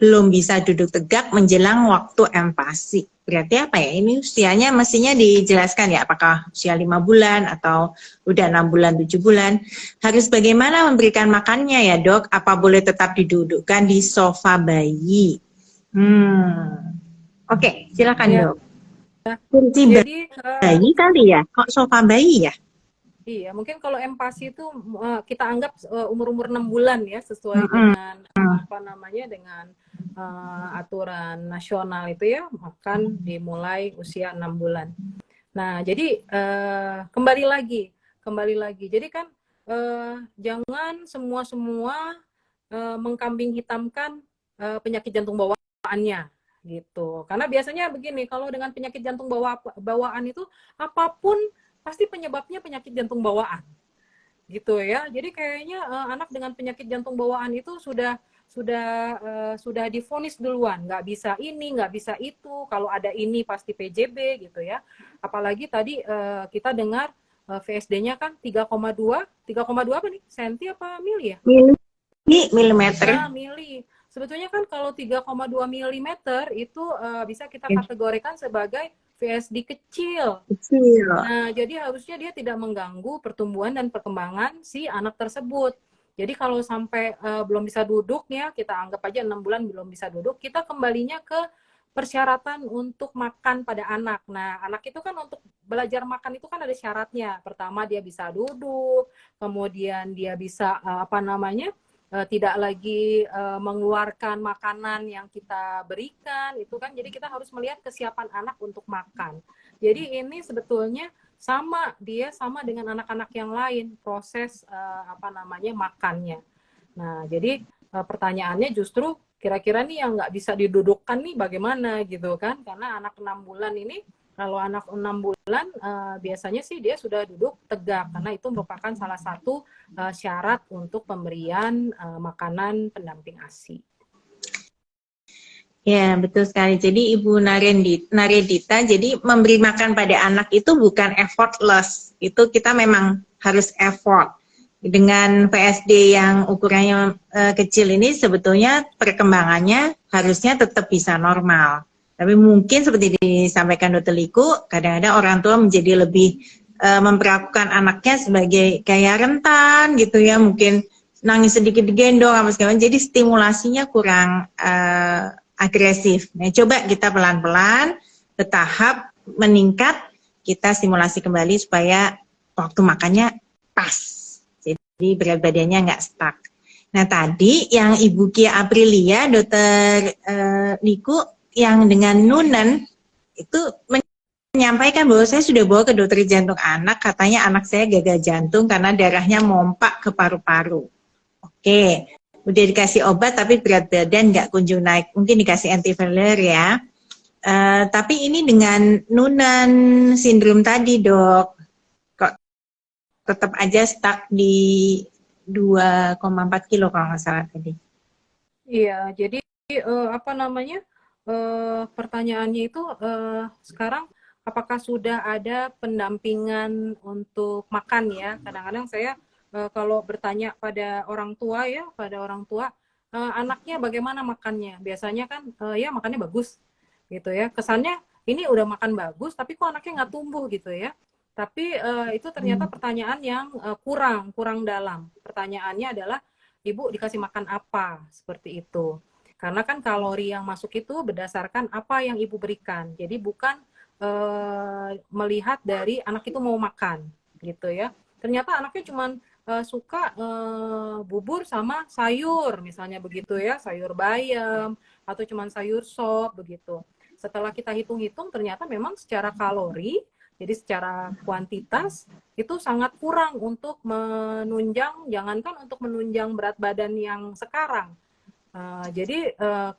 belum bisa duduk tegak menjelang waktu empasi. Berarti apa ya? Ini usianya mestinya dijelaskan ya, apakah usia 5 bulan atau udah 6 bulan, 7 bulan. Harus bagaimana memberikan makannya ya Dok? Apa boleh tetap didudukkan di sofa bayi? Oke, silakan Ya. Dok. Kursi bayi kali ya? Kok sofa bayi ya? Iya, mungkin kalau empasi itu kita anggap umur-umur 6 bulan ya, sesuai dengan dengan aturan nasional itu ya, makan dimulai usia 6 bulan. Nah, jadi kembali lagi. Jadi kan jangan semua mengkambing hitamkan penyakit jantung bawaannya gitu. Karena biasanya begini, kalau dengan penyakit jantung bawaan itu apapun pasti penyebabnya penyakit jantung bawaan gitu ya. Jadi kayaknya anak dengan penyakit jantung bawaan itu sudah divonis duluan, nggak bisa ini, nggak bisa itu, kalau ada ini pasti PJB gitu ya. Apalagi tadi kita dengar VSD-nya kan 3,2 apa nih, senti apa mili ya? Milimeter. Ya, mili. Sebetulnya kan kalau 3,2 mm itu bisa kita kategorikan sebagai VSD kecil. Nah, jadi harusnya dia tidak mengganggu pertumbuhan dan perkembangan si anak tersebut. Jadi kalau sampai belum bisa duduk ya, kita anggap aja 6 bulan belum bisa duduk, kita kembalinya ke persyaratan untuk makan pada anak. Nah, anak itu kan untuk belajar makan itu kan ada syaratnya. Pertama dia bisa duduk, kemudian dia bisa tidak lagi mengeluarkan makanan yang kita berikan itu kan. Jadi kita harus melihat kesiapan anak untuk makan. Jadi ini sebetulnya sama dengan anak-anak yang lain proses makannya. Nah, jadi pertanyaannya justru kira-kira nih yang nggak bisa didudukkan nih bagaimana gitu kan? Karena anak 6 bulan ini Kalau anak 6 bulan biasanya sih dia sudah duduk tegak karena itu merupakan salah satu syarat untuk pemberian makanan pendamping ASI. Ya, betul sekali. Jadi Ibu Naredita, jadi memberi makan pada anak itu bukan effortless. Itu kita memang harus effort. Dengan PSD yang ukurannya kecil ini sebetulnya perkembangannya harusnya tetap bisa normal. Tapi mungkin seperti disampaikan Dr. Liku, kadang-kadang orang tua menjadi lebih memperlakukan anaknya sebagai kayak rentan gitu ya, mungkin nangis sedikit digendong apa segala macam. Jadi stimulasinya kurang agresif. Nah, coba kita pelan-pelan, bertahap, meningkat, kita stimulasi kembali supaya waktu makannya pas. Jadi berat badannya nggak stuck. Nah, tadi yang Ibu Kia Aprilia, Dokter Liku, yang dengan Nunen, itu menyampaikan bahwa saya sudah bawa ke dokter jantung anak, katanya anak saya gagal jantung karena darahnya mompak ke paru-paru. Oke, udah dikasih obat tapi berat badan nggak kunjung naik, mungkin dikasih antiviral ya. Tapi ini dengan Noonan sindrom tadi dok, kok tetap aja stuck di 2,4 kilo kalau nggak salah tadi. Iya, jadi apa namanya pertanyaannya itu sekarang apakah sudah ada pendampingan untuk makan ya? Kadang-kadang saya kalau bertanya pada orang tua ya, anaknya bagaimana makannya? Biasanya kan ya makannya bagus gitu ya. Kesannya ini udah makan bagus, tapi kok anaknya nggak tumbuh gitu ya. Tapi itu ternyata pertanyaan yang kurang dalam. Pertanyaannya adalah ibu dikasih makan apa seperti itu. Karena kan kalori yang masuk itu berdasarkan apa yang ibu berikan. Jadi bukan melihat dari anak itu mau makan gitu ya. Ternyata anaknya cuma suka bubur sama sayur misalnya begitu ya, sayur bayam atau cuma sayur sop begitu. Setelah kita hitung-hitung ternyata memang secara kalori, jadi secara kuantitas itu sangat kurang untuk menunjang, jangankan untuk menunjang berat badan yang sekarang. Jadi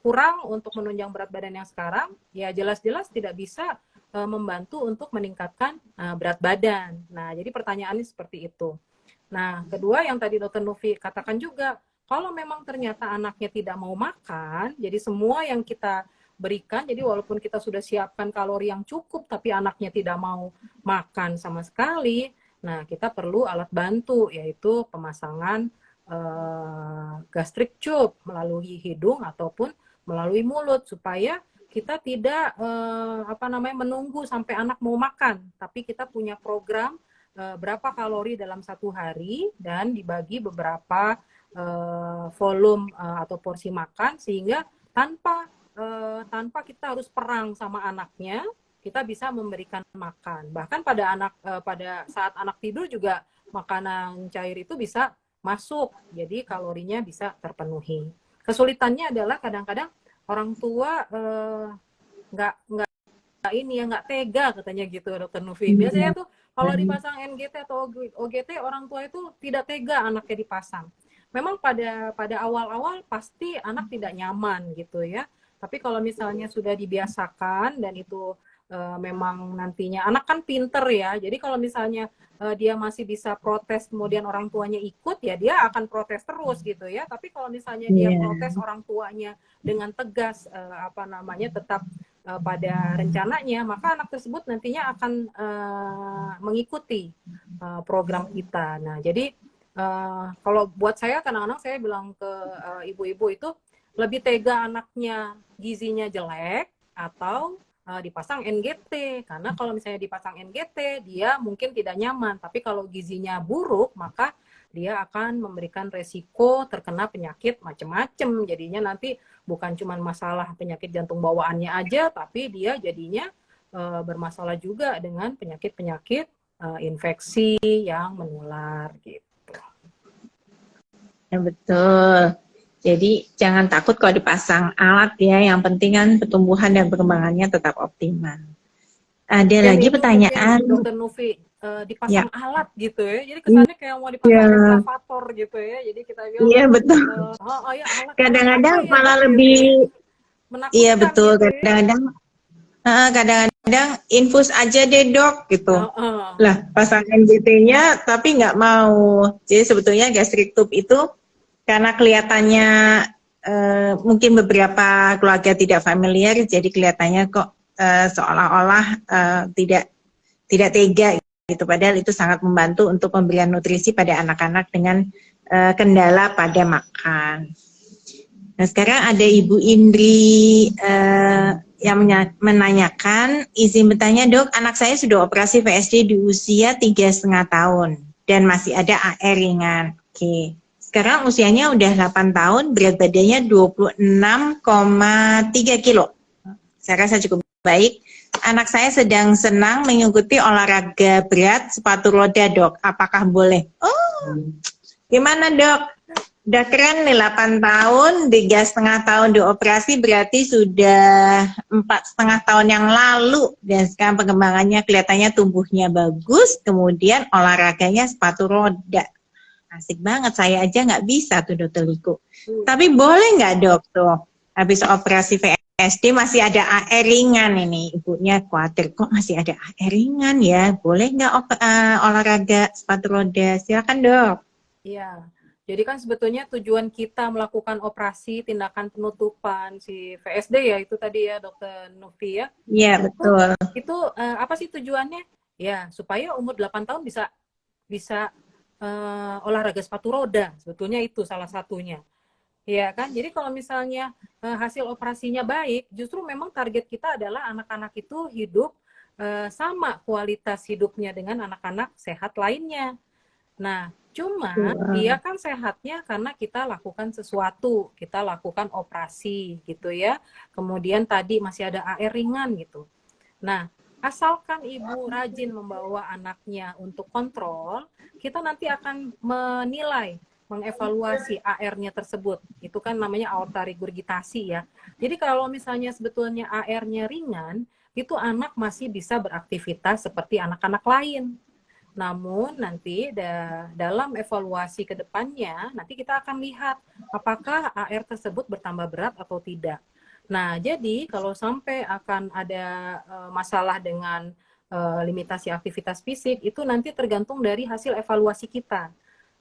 kurang untuk menunjang berat badan yang sekarang, ya jelas-jelas tidak bisa membantu untuk meningkatkan berat badan. Nah, jadi pertanyaannya seperti itu. Nah, kedua yang tadi Dr. Novi katakan juga, kalau memang ternyata anaknya tidak mau makan, jadi semua yang kita berikan, jadi walaupun kita sudah siapkan kalori yang cukup, tapi anaknya tidak mau makan sama sekali, nah kita perlu alat bantu, yaitu pemasangan gastric tube melalui hidung ataupun melalui mulut, supaya kita tidak menunggu sampai anak mau makan, tapi kita punya program berapa kalori dalam satu hari dan dibagi beberapa volume atau porsi makan, sehingga tanpa kita harus perang sama anaknya, kita bisa memberikan makan. Bahkan pada saat anak tidur juga makanan cair itu bisa masuk, jadi kalorinya bisa terpenuhi. Kesulitannya adalah kadang-kadang orang tua nggak tega katanya gitu Dokter Nufi. Biasanya tuh kalau dipasang NGT atau OGT, orang tua itu tidak tega anaknya dipasang. Memang pada awal-awal pasti anak tidak nyaman gitu ya. Tapi kalau misalnya sudah dibiasakan dan itu memang nantinya anak kan pinter ya. Jadi kalau misalnya dia masih bisa protes kemudian orang tuanya ikut, ya dia akan protes terus gitu ya. Tapi kalau misalnya dia protes orang tuanya dengan tegas tetap pada rencananya, maka anak tersebut nantinya akan mengikuti program kita. Nah, jadi kalau buat saya, kadang-kadang saya bilang ke ibu-ibu itu, lebih tega anaknya gizinya jelek atau dipasang NGT. Karena kalau misalnya dipasang NGT, dia mungkin tidak nyaman. Tapi kalau gizinya buruk, maka dia akan memberikan resiko terkena penyakit macam-macam. Jadinya nanti bukan cuma masalah penyakit jantung bawaannya aja, tapi dia jadinya bermasalah juga dengan penyakit-penyakit infeksi yang menular gitu. Ya, betul. Jadi jangan takut kalau dipasang alat ya, yang penting kan pertumbuhan dan perkembangannya tetap optimal. Ada Dan lagi itu pertanyaan. Dokter Nufi, dipasang alat gitu ya, jadi kesannya kayak mau dipasang ekskavator gitu ya, jadi kita bilang iya betul. Ya alat Kadang-kadang apa ya, malah Dok, lebih gitu ya? Menakutkan iya betul gitu ya. kadang-kadang Kadang-kadang infus aja deh dok gitu. Oh, Lah pasang NBT-nya tapi nggak mau. Jadi sebetulnya gastric tube itu karena kelihatannya mungkin beberapa keluarga tidak familiar, jadi kelihatannya kok seolah-olah tidak tega gitu. Padahal itu sangat membantu untuk pemberian nutrisi pada anak-anak dengan kendala pada makan. Nah sekarang ada Ibu Indri yang menanyakan, izin bertanya dok, anak saya sudah operasi VSD di usia 3,5 tahun dan masih ada AR ringan. Oke. Sekarang usianya udah 8 tahun, berat badannya 26,3 kilo. Saya rasa cukup baik. Anak saya sedang senang mengikuti olahraga berat sepatu roda dok. Apakah boleh? Oh, gimana dok? Udah keren nih 8 tahun, 3,5 tahun dioperasi berarti sudah 4,5 tahun yang lalu. Dan sekarang perkembangannya kelihatannya tumbuhnya bagus, kemudian olahraganya sepatu roda. Asik banget, saya aja nggak bisa tuh dokter Liko. Tapi boleh nggak dok tuh, habis operasi VSD masih ada AR ringan ini. Ibunya khawatir, kok masih ada AR ringan ya? Boleh nggak olahraga sepatu roda? Silakan dok. iya. Jadi kan sebetulnya tujuan kita melakukan operasi tindakan penutupan si VSD ya itu tadi ya Dokter Novi ya. Iya Itu betul. apa sih tujuannya? Ya, supaya umur 8 tahun bisa bisa olahraga sepatu roda. Sebetulnya itu salah satunya. Iya kan? Jadi kalau misalnya hasil operasinya baik, justru memang target kita adalah anak-anak itu hidup sama kualitas hidupnya dengan anak-anak sehat lainnya. Nah, cuma dia kan sehatnya karena kita lakukan sesuatu, kita lakukan operasi gitu ya. Kemudian tadi masih ada AR ringan gitu. Nah, asalkan ibu rajin membawa anaknya untuk kontrol, kita nanti akan menilai, mengevaluasi AR-nya tersebut. Itu kan namanya aorta regurgitasi ya. Jadi kalau misalnya sebetulnya AR-nya ringan, itu anak masih bisa beraktivitas seperti anak-anak lain. Namun nanti dalam evaluasi ke depannya, nanti kita akan lihat apakah AR tersebut bertambah berat atau tidak. Nah, jadi kalau sampai akan ada masalah dengan limitasi aktivitas fisik, itu nanti tergantung dari hasil evaluasi kita.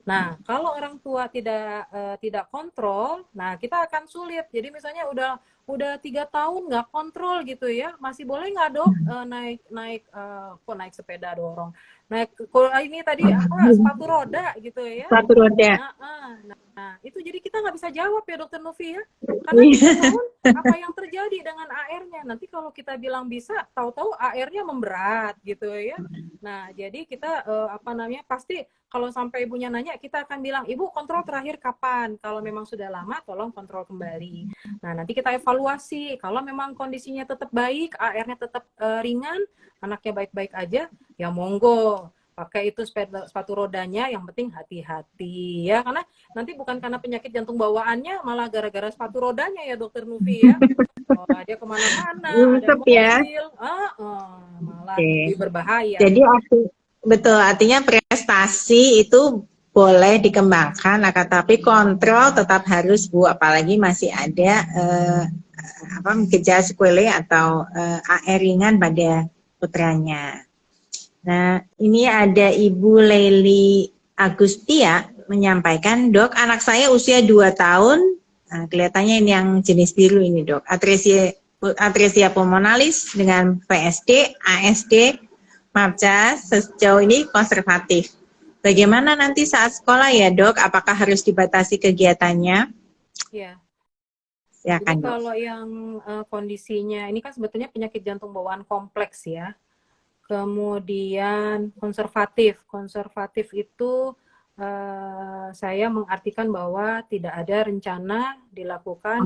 Nah, kalau orang tua tidak kontrol, nah kita akan sulit. Jadi misalnya udah 3 tahun nggak kontrol gitu ya, masih boleh nggak dok naik naik kok naik sepeda dorong, naik kalau ini tadi apa sepatu roda gitu ya. Sepatu roda. Nah, itu jadi kita nggak bisa jawab ya Dokter Novi ya, karena 3 tahun apa yang terjadi dengan AR-nya. Nanti kalau kita bilang bisa, tahu-tahu AR-nya memberat gitu ya. Nah, jadi kita apa namanya pasti kalau sampai ibunya nanya, kita akan bilang, ibu kontrol terakhir kapan? Kalau memang sudah lama, tolong kontrol kembali. Nah, nanti kita evaluasi. Kalau memang kondisinya tetap baik, AR-nya tetap ringan, anaknya baik-baik aja, ya monggo. Pakai itu sepatu rodanya, yang penting hati-hati ya. Karena nanti bukan karena penyakit jantung bawaannya, malah gara-gara sepatu rodanya ya Dokter Nuvi ya. Oh, dia kemana-mana, ada Ya. mobil, malah Oke. lebih berbahaya. Jadi betul, artinya prestasi itu boleh dikembangkan, akan tapi kontrol tetap harus Bu, apalagi masih ada gejala sequelae atau AR ringan pada putranya. Nah, ini ada Ibu Leli Agustia menyampaikan, dok, anak saya usia 2 tahun, nah, kelihatannya ini yang jenis biru ini dok, atresia pulmonalis dengan PSD, ASD, MAPCA sejauh ini konservatif. Bagaimana nanti saat sekolah ya dok, apakah harus dibatasi kegiatannya? Ya. Jadi Silakan dok. kalau yang kondisinya, ini kan sebetulnya penyakit jantung bawaan kompleks ya. Kemudian konservatif. Konservatif itu saya mengartikan bahwa tidak ada rencana dilakukan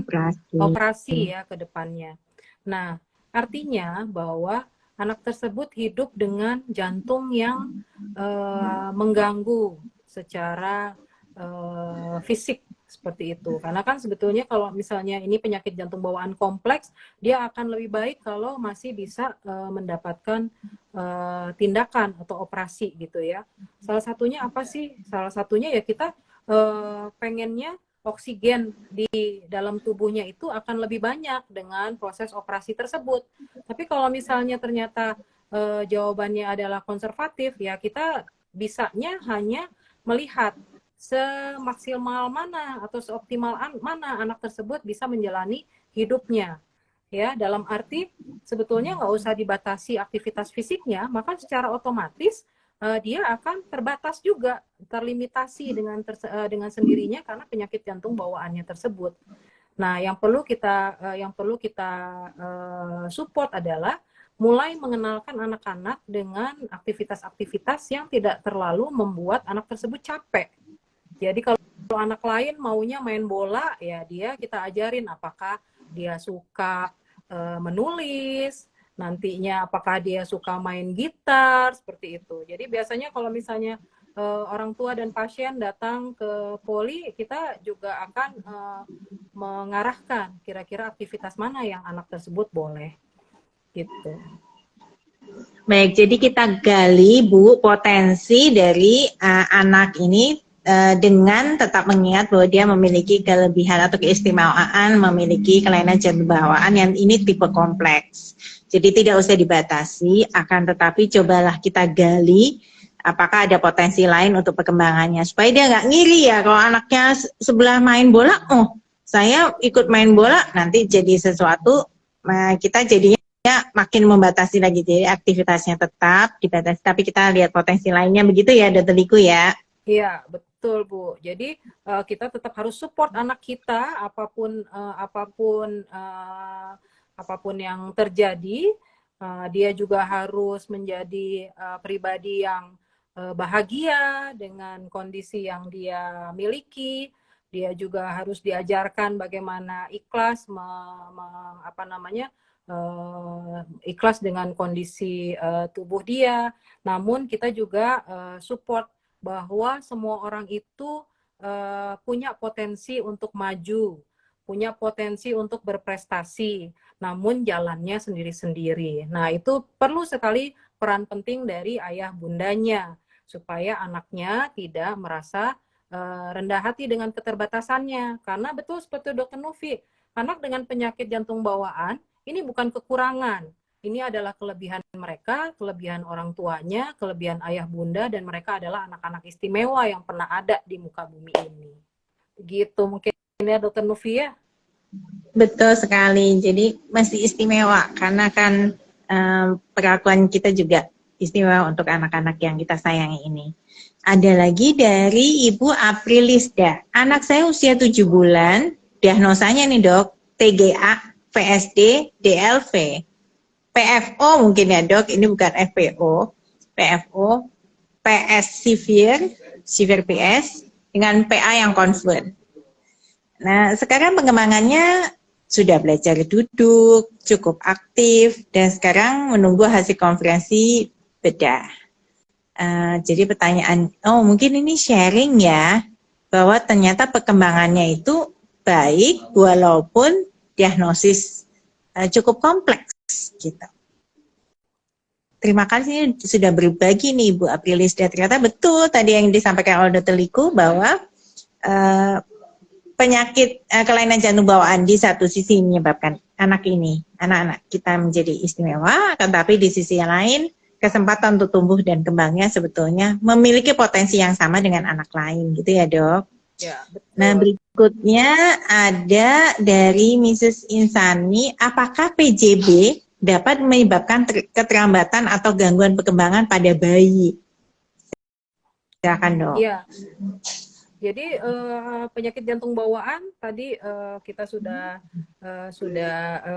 operasi ya ke depannya. Nah, artinya bahwa anak tersebut hidup dengan jantung yang mengganggu secara fisik seperti itu. Karena kan sebetulnya kalau misalnya ini penyakit jantung bawaan kompleks, dia akan lebih baik kalau masih bisa mendapatkan tindakan atau operasi gitu ya. Salah satunya apa sih? Salah satunya ya kita pengennya oksigen di dalam tubuhnya itu akan lebih banyak dengan proses operasi tersebut. Tapi kalau misalnya ternyata jawabannya adalah konservatif, ya kita bisanya hanya melihat semaksimal mana atau seoptimal mana anak tersebut bisa menjalani hidupnya. Ya, dalam arti sebetulnya nggak usah dibatasi aktivitas fisiknya, maka secara otomatis dia akan terbatas juga, terlimitasi dengan sendirinya karena penyakit jantung bawaannya tersebut. Nah, yang perlu kita support adalah mulai mengenalkan anak-anak dengan aktivitas-aktivitas yang tidak terlalu membuat anak tersebut capek. Jadi kalau anak lain maunya main bola, ya kita ajarin apakah dia suka menulis, nantinya apakah dia suka main gitar, seperti itu. Jadi biasanya kalau misalnya orang tua dan pasien datang ke poli, kita juga akan mengarahkan kira-kira aktivitas mana yang anak tersebut boleh. Gitu. Baik, jadi kita gali Bu potensi dari anak ini dengan tetap mengingat bahwa dia memiliki kelebihan atau keistimewaan, memiliki kelainan jantung bawaan yang ini tipe kompleks. Jadi tidak usah dibatasi, akan tetapi cobalah kita gali apakah ada potensi lain untuk perkembangannya. Supaya dia nggak ngiri ya kalau anaknya sebelah main bola, oh saya ikut main bola, nanti jadi sesuatu, kita jadinya makin membatasi lagi. Jadi aktivitasnya tetap dibatasi, tapi kita lihat potensi lainnya, begitu ya Dokter Liku ya? Iya, betul Bu. Jadi kita tetap harus support anak kita apapun yang terjadi. Dia juga harus menjadi pribadi yang bahagia dengan kondisi yang dia miliki. Dia juga harus diajarkan bagaimana ikhlas, ikhlas dengan kondisi tubuh dia. Namun kita juga support bahwa semua orang itu punya potensi untuk maju, punya potensi untuk berprestasi, namun jalannya sendiri-sendiri. Nah, itu perlu sekali peran penting dari ayah bundanya, supaya anaknya tidak merasa rendah hati dengan keterbatasannya. Karena betul seperti Dokter Novi, anak dengan penyakit jantung bawaan, ini bukan kekurangan. Ini adalah kelebihan mereka, kelebihan orang tuanya, kelebihan ayah bunda, dan mereka adalah anak-anak istimewa yang pernah ada di muka bumi ini. Begitu mungkin ya Dokter Novi ya? Betul sekali, jadi masih istimewa karena kan perlakuan kita juga istimewa untuk anak-anak yang kita sayangi ini. Ada lagi dari Ibu Aprilisda. Anak saya usia 7 bulan, diagnosanya nih dok, TGA, VSD, DLV. PFO mungkin ya dok, ini bukan FPO. PFO, PS severe PS, dengan PA yang confluent. Nah, sekarang pengembangannya sudah belajar duduk, cukup aktif, dan sekarang menunggu hasil konferensi bedah. Jadi pertanyaan, mungkin ini sharing ya, bahwa ternyata perkembangannya itu baik walaupun diagnosis cukup kompleks gitu. Terima kasih sudah berbagi nih Bu Aprilis. Dan ternyata betul tadi yang disampaikan oleh Dr. Liku bahwa penyakit kelainan jantung bawaan di satu sisi menyebabkan anak-anak kita menjadi istimewa, tetapi di sisi yang lain kesempatan untuk tumbuh dan kembangnya sebetulnya memiliki potensi yang sama dengan anak lain, gitu ya dok? Ya, betul. Nah berikutnya ada dari Mrs. Insani, apakah PJB dapat menyebabkan keterlambatan atau gangguan perkembangan pada bayi? Silakan dok. Iya. Jadi penyakit jantung bawaan tadi kita sudah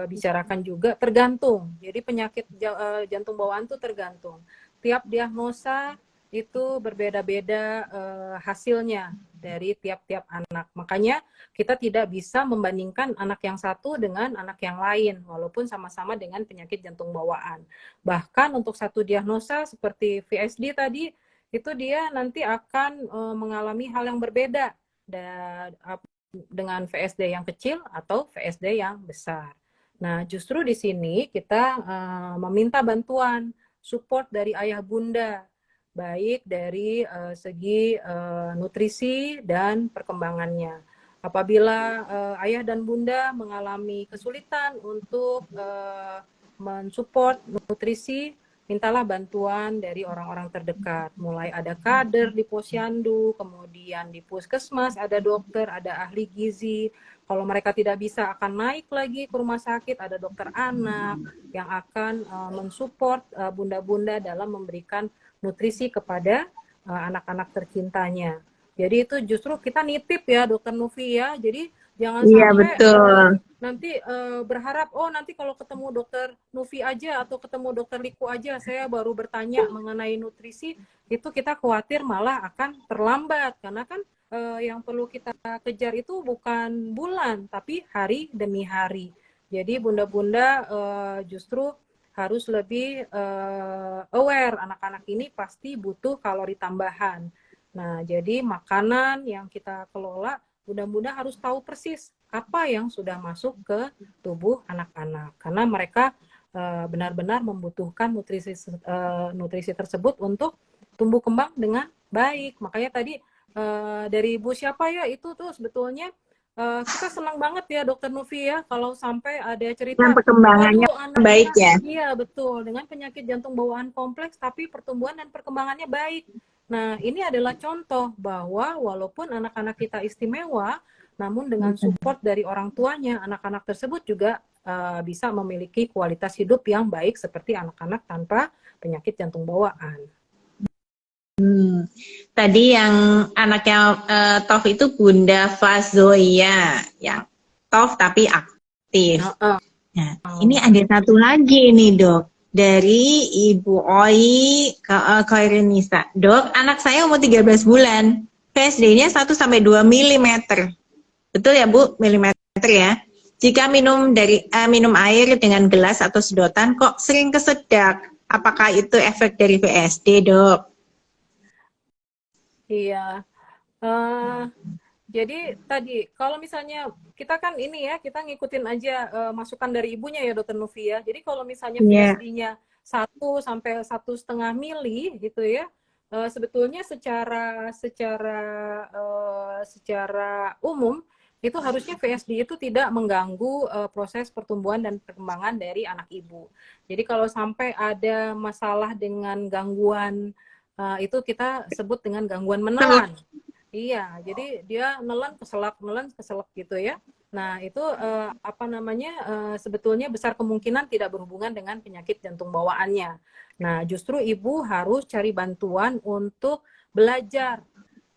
bicarakan juga, tergantung. Jadi penyakit jantung bawaan itu tergantung. Tiap diagnosa itu berbeda-beda hasilnya dari tiap-tiap anak. Makanya kita tidak bisa membandingkan anak yang satu dengan anak yang lain, walaupun sama-sama dengan penyakit jantung bawaan. Bahkan untuk satu diagnosa seperti VSD tadi, itu dia nanti akan mengalami hal yang berbeda dengan VSD yang kecil atau VSD yang besar. Nah, justru di sini kita meminta bantuan, support dari ayah bunda, baik dari segi nutrisi dan perkembangannya. Apabila ayah dan bunda mengalami kesulitan untuk mensupport nutrisi, mintalah bantuan dari orang-orang terdekat. Mulai ada kader di posyandu, kemudian di puskesmas ada dokter, ada ahli gizi. Kalau mereka tidak bisa akan naik lagi ke rumah sakit, ada dokter anak yang akan mensupport bunda-bunda dalam memberikan nutrisi kepada anak-anak tercintanya. Jadi itu justru kita nitip ya Dokter Nufi ya. Jadi jangan Iya, sampai betul. nanti berharap nanti kalau ketemu Dokter Nufi aja atau ketemu Dokter Liku aja saya baru bertanya mengenai nutrisi, itu kita khawatir malah akan terlambat karena kan yang perlu kita kejar itu bukan bulan tapi hari demi hari. Jadi bunda-bunda justru harus lebih aware, anak-anak ini pasti butuh kalori tambahan. Nah, jadi makanan yang kita kelola, mudah-mudahan harus tahu persis apa yang sudah masuk ke tubuh anak-anak. Karena mereka benar-benar membutuhkan nutrisi tersebut untuk tumbuh kembang dengan baik. Makanya tadi dari ibu siapa ya, itu tuh sebetulnya kita senang banget ya Dokter Nufi ya, kalau sampai ada Yang cerita, perkembangannya waduh baik anaknya, ya. iya betul, dengan penyakit jantung bawaan kompleks, tapi pertumbuhan dan perkembangannya baik. Nah, ini adalah contoh bahwa walaupun anak-anak kita istimewa, namun dengan support dari orang tuanya, anak-anak tersebut juga bisa memiliki kualitas hidup yang baik seperti anak-anak tanpa penyakit jantung bawaan. Tadi yang anaknya Tof itu Bunda Fazoia, yang Tof tapi aktif. Nah, ini ada satu lagi nih dok, dari Ibu Oi ke Khairinisa. Dok, anak saya umur 13 bulan, PSD-nya 1-2 mm. Betul ya Bu, milimeter ya? Jika minum minum air dengan gelas atau sedotan kok sering kesedak. Apakah itu efek dari PSD, dok? Iya. Jadi tadi kalau misalnya kita kan ini ya, kita ngikutin aja masukan dari ibunya ya Dokter Nufi ya. Jadi kalau misalnya VSD-nya 1 sampai 1,5 mili gitu ya, sebetulnya secara umum itu harusnya VSD itu tidak mengganggu proses pertumbuhan dan perkembangan dari anak ibu. Jadi kalau sampai ada masalah dengan gangguan itu kita sebut dengan gangguan menelan. Iya, jadi dia nelan keselak gitu ya. Nah, itu sebetulnya besar kemungkinan tidak berhubungan dengan penyakit jantung bawaannya. Nah, justru ibu harus cari bantuan untuk belajar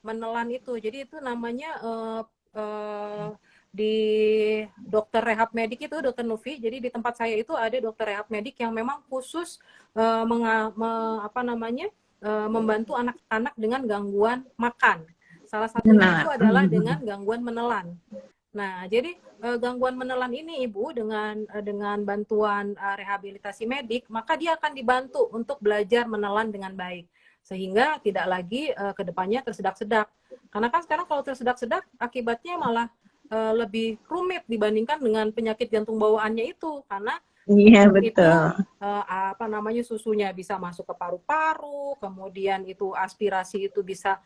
menelan itu. Jadi itu namanya di dokter rehab medik itu Dokter Nufi. Jadi di tempat saya itu ada dokter rehab medik yang memang khusus membantu anak-anak dengan gangguan makan. Salah satunya itu adalah dengan gangguan menelan. Nah, jadi gangguan menelan ini Ibu dengan bantuan rehabilitasi medik, maka dia akan dibantu untuk belajar menelan dengan baik sehingga tidak lagi ke depannya tersedak-sedak. Karena kan sekarang kalau tersedak-sedak akibatnya malah lebih rumit dibandingkan dengan penyakit jantung bawaannya itu karena iya betul. Susunya bisa masuk ke paru-paru, kemudian itu aspirasi itu bisa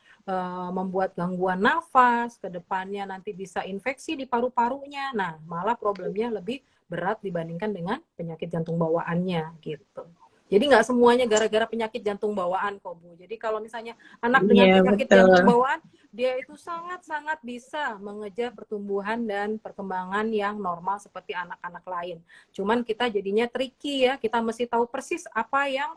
membuat gangguan nafas, ke depannya nanti bisa infeksi di paru-parunya. Nah, malah problemnya lebih berat dibandingkan dengan penyakit jantung bawaannya gitu. Jadi nggak semuanya gara-gara penyakit jantung bawaan kok Bu. Jadi kalau misalnya anak dengan penyakit jantung bawaan, dia itu sangat-sangat bisa mengejar pertumbuhan dan perkembangan yang normal seperti anak-anak lain. Cuman kita jadinya tricky ya, kita mesti tahu persis apa yang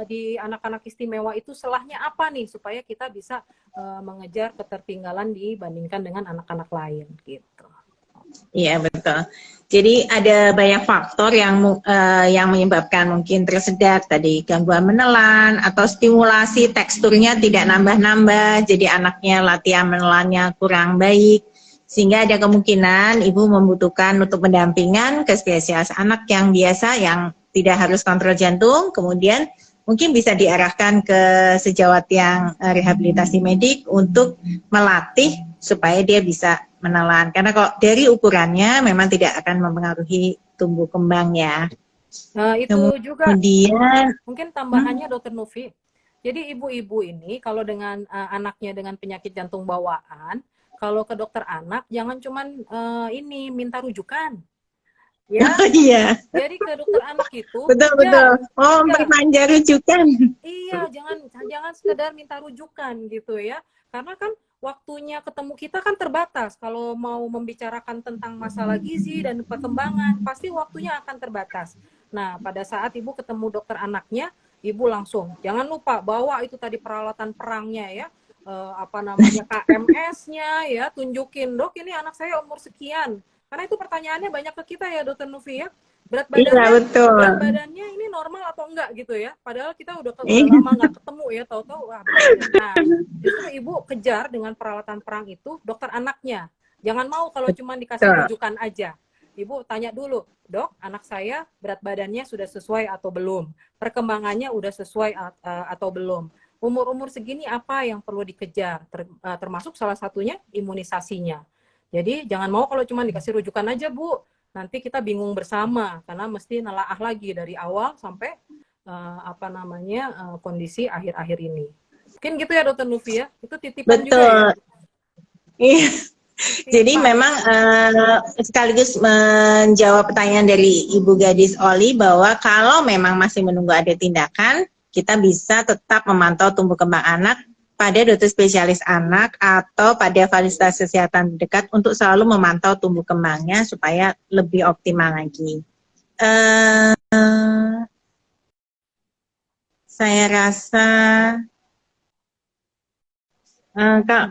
di anak-anak istimewa itu celahnya apa nih supaya kita bisa mengejar ketertinggalan dibandingkan dengan anak-anak lain gitu. Iya betul. Jadi ada banyak faktor yang menyebabkan mungkin tersedak tadi, gangguan menelan atau stimulasi teksturnya tidak nambah-nambah, jadi anaknya latihan menelannya kurang baik, sehingga ada kemungkinan ibu membutuhkan untuk pendampingan ke spesialis anak yang biasa yang tidak harus kontrol jantung, kemudian mungkin bisa diarahkan ke sejawat yang rehabilitasi medik untuk melatih supaya dia bisa menelan. Karena kalau dari ukurannya memang tidak akan mempengaruhi tumbuh kembang ya. Nah, itu juga mungkin tambahannya Dokter Nufi. Jadi ibu-ibu ini kalau dengan anaknya dengan penyakit jantung bawaan, kalau ke dokter anak jangan cuman ini minta rujukan, ya. Iya, Jadi ke dokter anak itu betul betul. kejar. Oh, Iya, memperpanjang rujukan. iya, jangan sekedar minta rujukan gitu ya. Karena kan waktunya ketemu kita kan terbatas. Kalau mau membicarakan tentang masalah gizi dan perkembangan, pasti waktunya akan terbatas. Nah, pada saat ibu ketemu dokter anaknya, ibu langsung jangan lupa bawa itu tadi peralatan perangnya ya. Apa namanya, KMS-nya ya, tunjukin, dok ini anak saya umur sekian. Karena itu pertanyaannya banyak ke kita ya, dokter Nufi ya. Berat Iya, badannya betul. berat badannya ini normal atau enggak gitu ya. Padahal kita udah Iya, lama nggak ketemu ya, tahu-tahu wah berat badan. Nah, justru ibu kejar dengan peralatan perang itu dokter anaknya. Jangan mau kalau cuma dikasih betul. rujukan aja. Ibu tanya dulu, dok, anak saya berat badannya sudah sesuai atau belum? Perkembangannya udah sesuai atau belum? Umur-umur segini apa yang perlu dikejar? Termasuk salah satunya imunisasinya. Jadi jangan mau kalau cuma dikasih rujukan aja, Bu. Nanti kita bingung bersama karena mesti nelaah lagi dari awal sampai apa namanya kondisi akhir-akhir ini. Mungkin gitu ya Dokter Nufi ya. Itu titipan juga ya. Betul. Iya. Jadi Titipan. memang sekaligus menjawab pertanyaan dari Ibu Gadis Oli bahwa kalau memang masih menunggu ada tindakan, kita bisa tetap memantau tumbuh kembang anak pada dokter spesialis anak atau pada fasilitas kesehatan dekat untuk selalu memantau tumbuh kembangnya supaya lebih optimal lagi. Saya rasa Kak,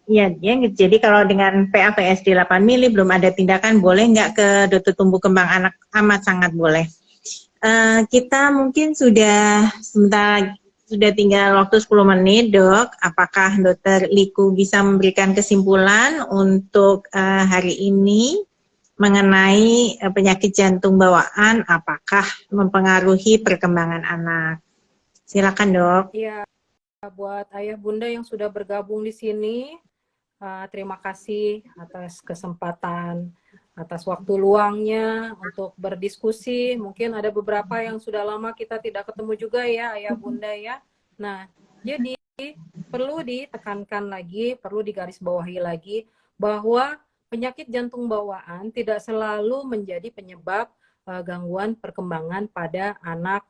ya, jadi kalau dengan PAVSD 8 mili belum ada tindakan, boleh nggak ke dokter tumbuh kembang anak? Amat sangat boleh. Kita mungkin sudah tinggal waktu 10 menit, Dok. Apakah Dokter Liku bisa memberikan kesimpulan untuk hari ini mengenai penyakit jantung bawaan, apakah mempengaruhi perkembangan anak? Silakan, Dok. Iya, buat ayah bunda yang sudah bergabung di sini, terima kasih atas kesempatan, atas waktu luangnya untuk berdiskusi. Mungkin ada beberapa yang sudah lama kita tidak ketemu juga ya, ayah bunda ya. Nah, jadi perlu ditekankan lagi, perlu digarisbawahi lagi bahwa penyakit jantung bawaan tidak selalu menjadi penyebab gangguan perkembangan pada anak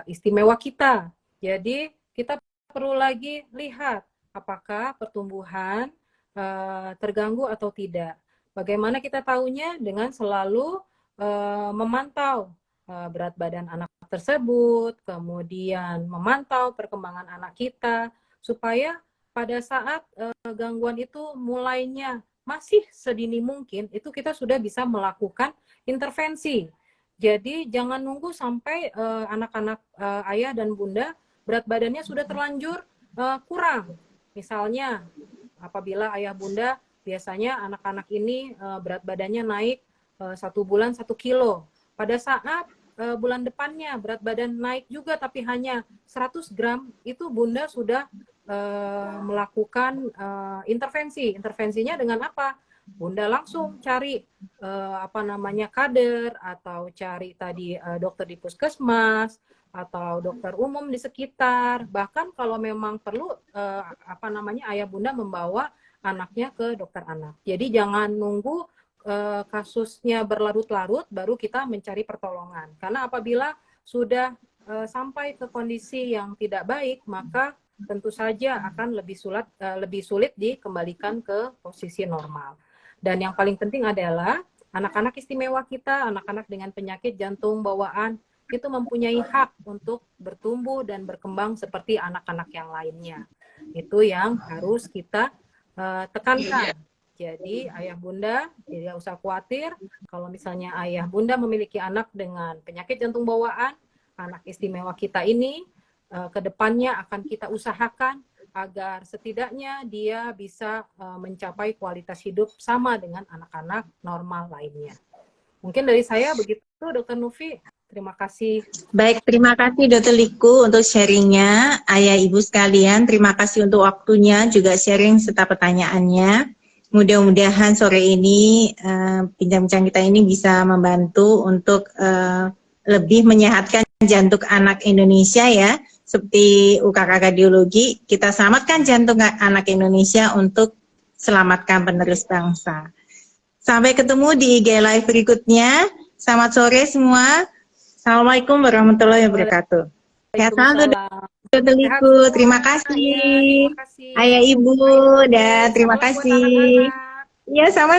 istimewa kita. Jadi kita perlu lagi lihat apakah pertumbuhan terganggu atau tidak. Bagaimana kita tahunya? Dengan selalu memantau berat badan anak tersebut, kemudian memantau perkembangan anak kita, supaya pada saat gangguan itu mulainya masih sedini mungkin, itu kita sudah bisa melakukan intervensi. Jadi jangan nunggu sampai anak-anak ayah dan bunda berat badannya sudah terlanjur kurang. Misalnya apabila ayah bunda biasanya anak-anak ini berat badannya naik 1 bulan 1 kilo. Pada saat bulan depannya berat badan naik juga tapi hanya 100 gram, itu bunda sudah melakukan intervensi. Intervensinya dengan apa? Bunda langsung cari apa namanya kader atau cari tadi dokter di puskesmas atau dokter umum di sekitar. Bahkan kalau memang perlu apa namanya ayah bunda membawa anaknya ke dokter anak. Jadi jangan nunggu kasusnya berlarut-larut baru kita mencari pertolongan. Karena apabila sudah sampai ke kondisi yang tidak baik, maka tentu saja akan lebih sulit dikembalikan ke posisi normal. Dan yang paling penting adalah anak-anak istimewa kita, anak-anak dengan penyakit jantung bawaan, itu mempunyai hak untuk bertumbuh dan berkembang seperti anak-anak yang lainnya. Itu yang harus kita tekankan. Jadi ayah bunda tidak usah khawatir kalau misalnya ayah bunda memiliki anak dengan penyakit jantung bawaan, anak istimewa kita ini kedepannya akan kita usahakan agar setidaknya dia bisa mencapai kualitas hidup sama dengan anak-anak normal lainnya. Mungkin dari saya begitu, Dokter Nufi. Terima kasih. Baik, terima kasih Dr. Liku untuk sharingnya. Ayah Ibu sekalian, terima kasih untuk waktunya, juga sharing serta pertanyaannya. Mudah-mudahan sore ini bincang-bincang kita ini bisa membantu untuk lebih menyehatkan jantung anak Indonesia ya. Seperti UKK Kardiologi, kita selamatkan jantung anak Indonesia untuk selamatkan penerus bangsa. Sampai ketemu di IG Live berikutnya. Selamat sore semua. Assalamualaikum warahmatullahi wabarakatuh. Sehat selalu, Waalaikumsalam. Dr. Sehat Liku. semua. Terima Ya, kasih. terima kasih. Ayah Ibu, Baik, dan terima salam buat kasih. anak-anak. Iya, sama.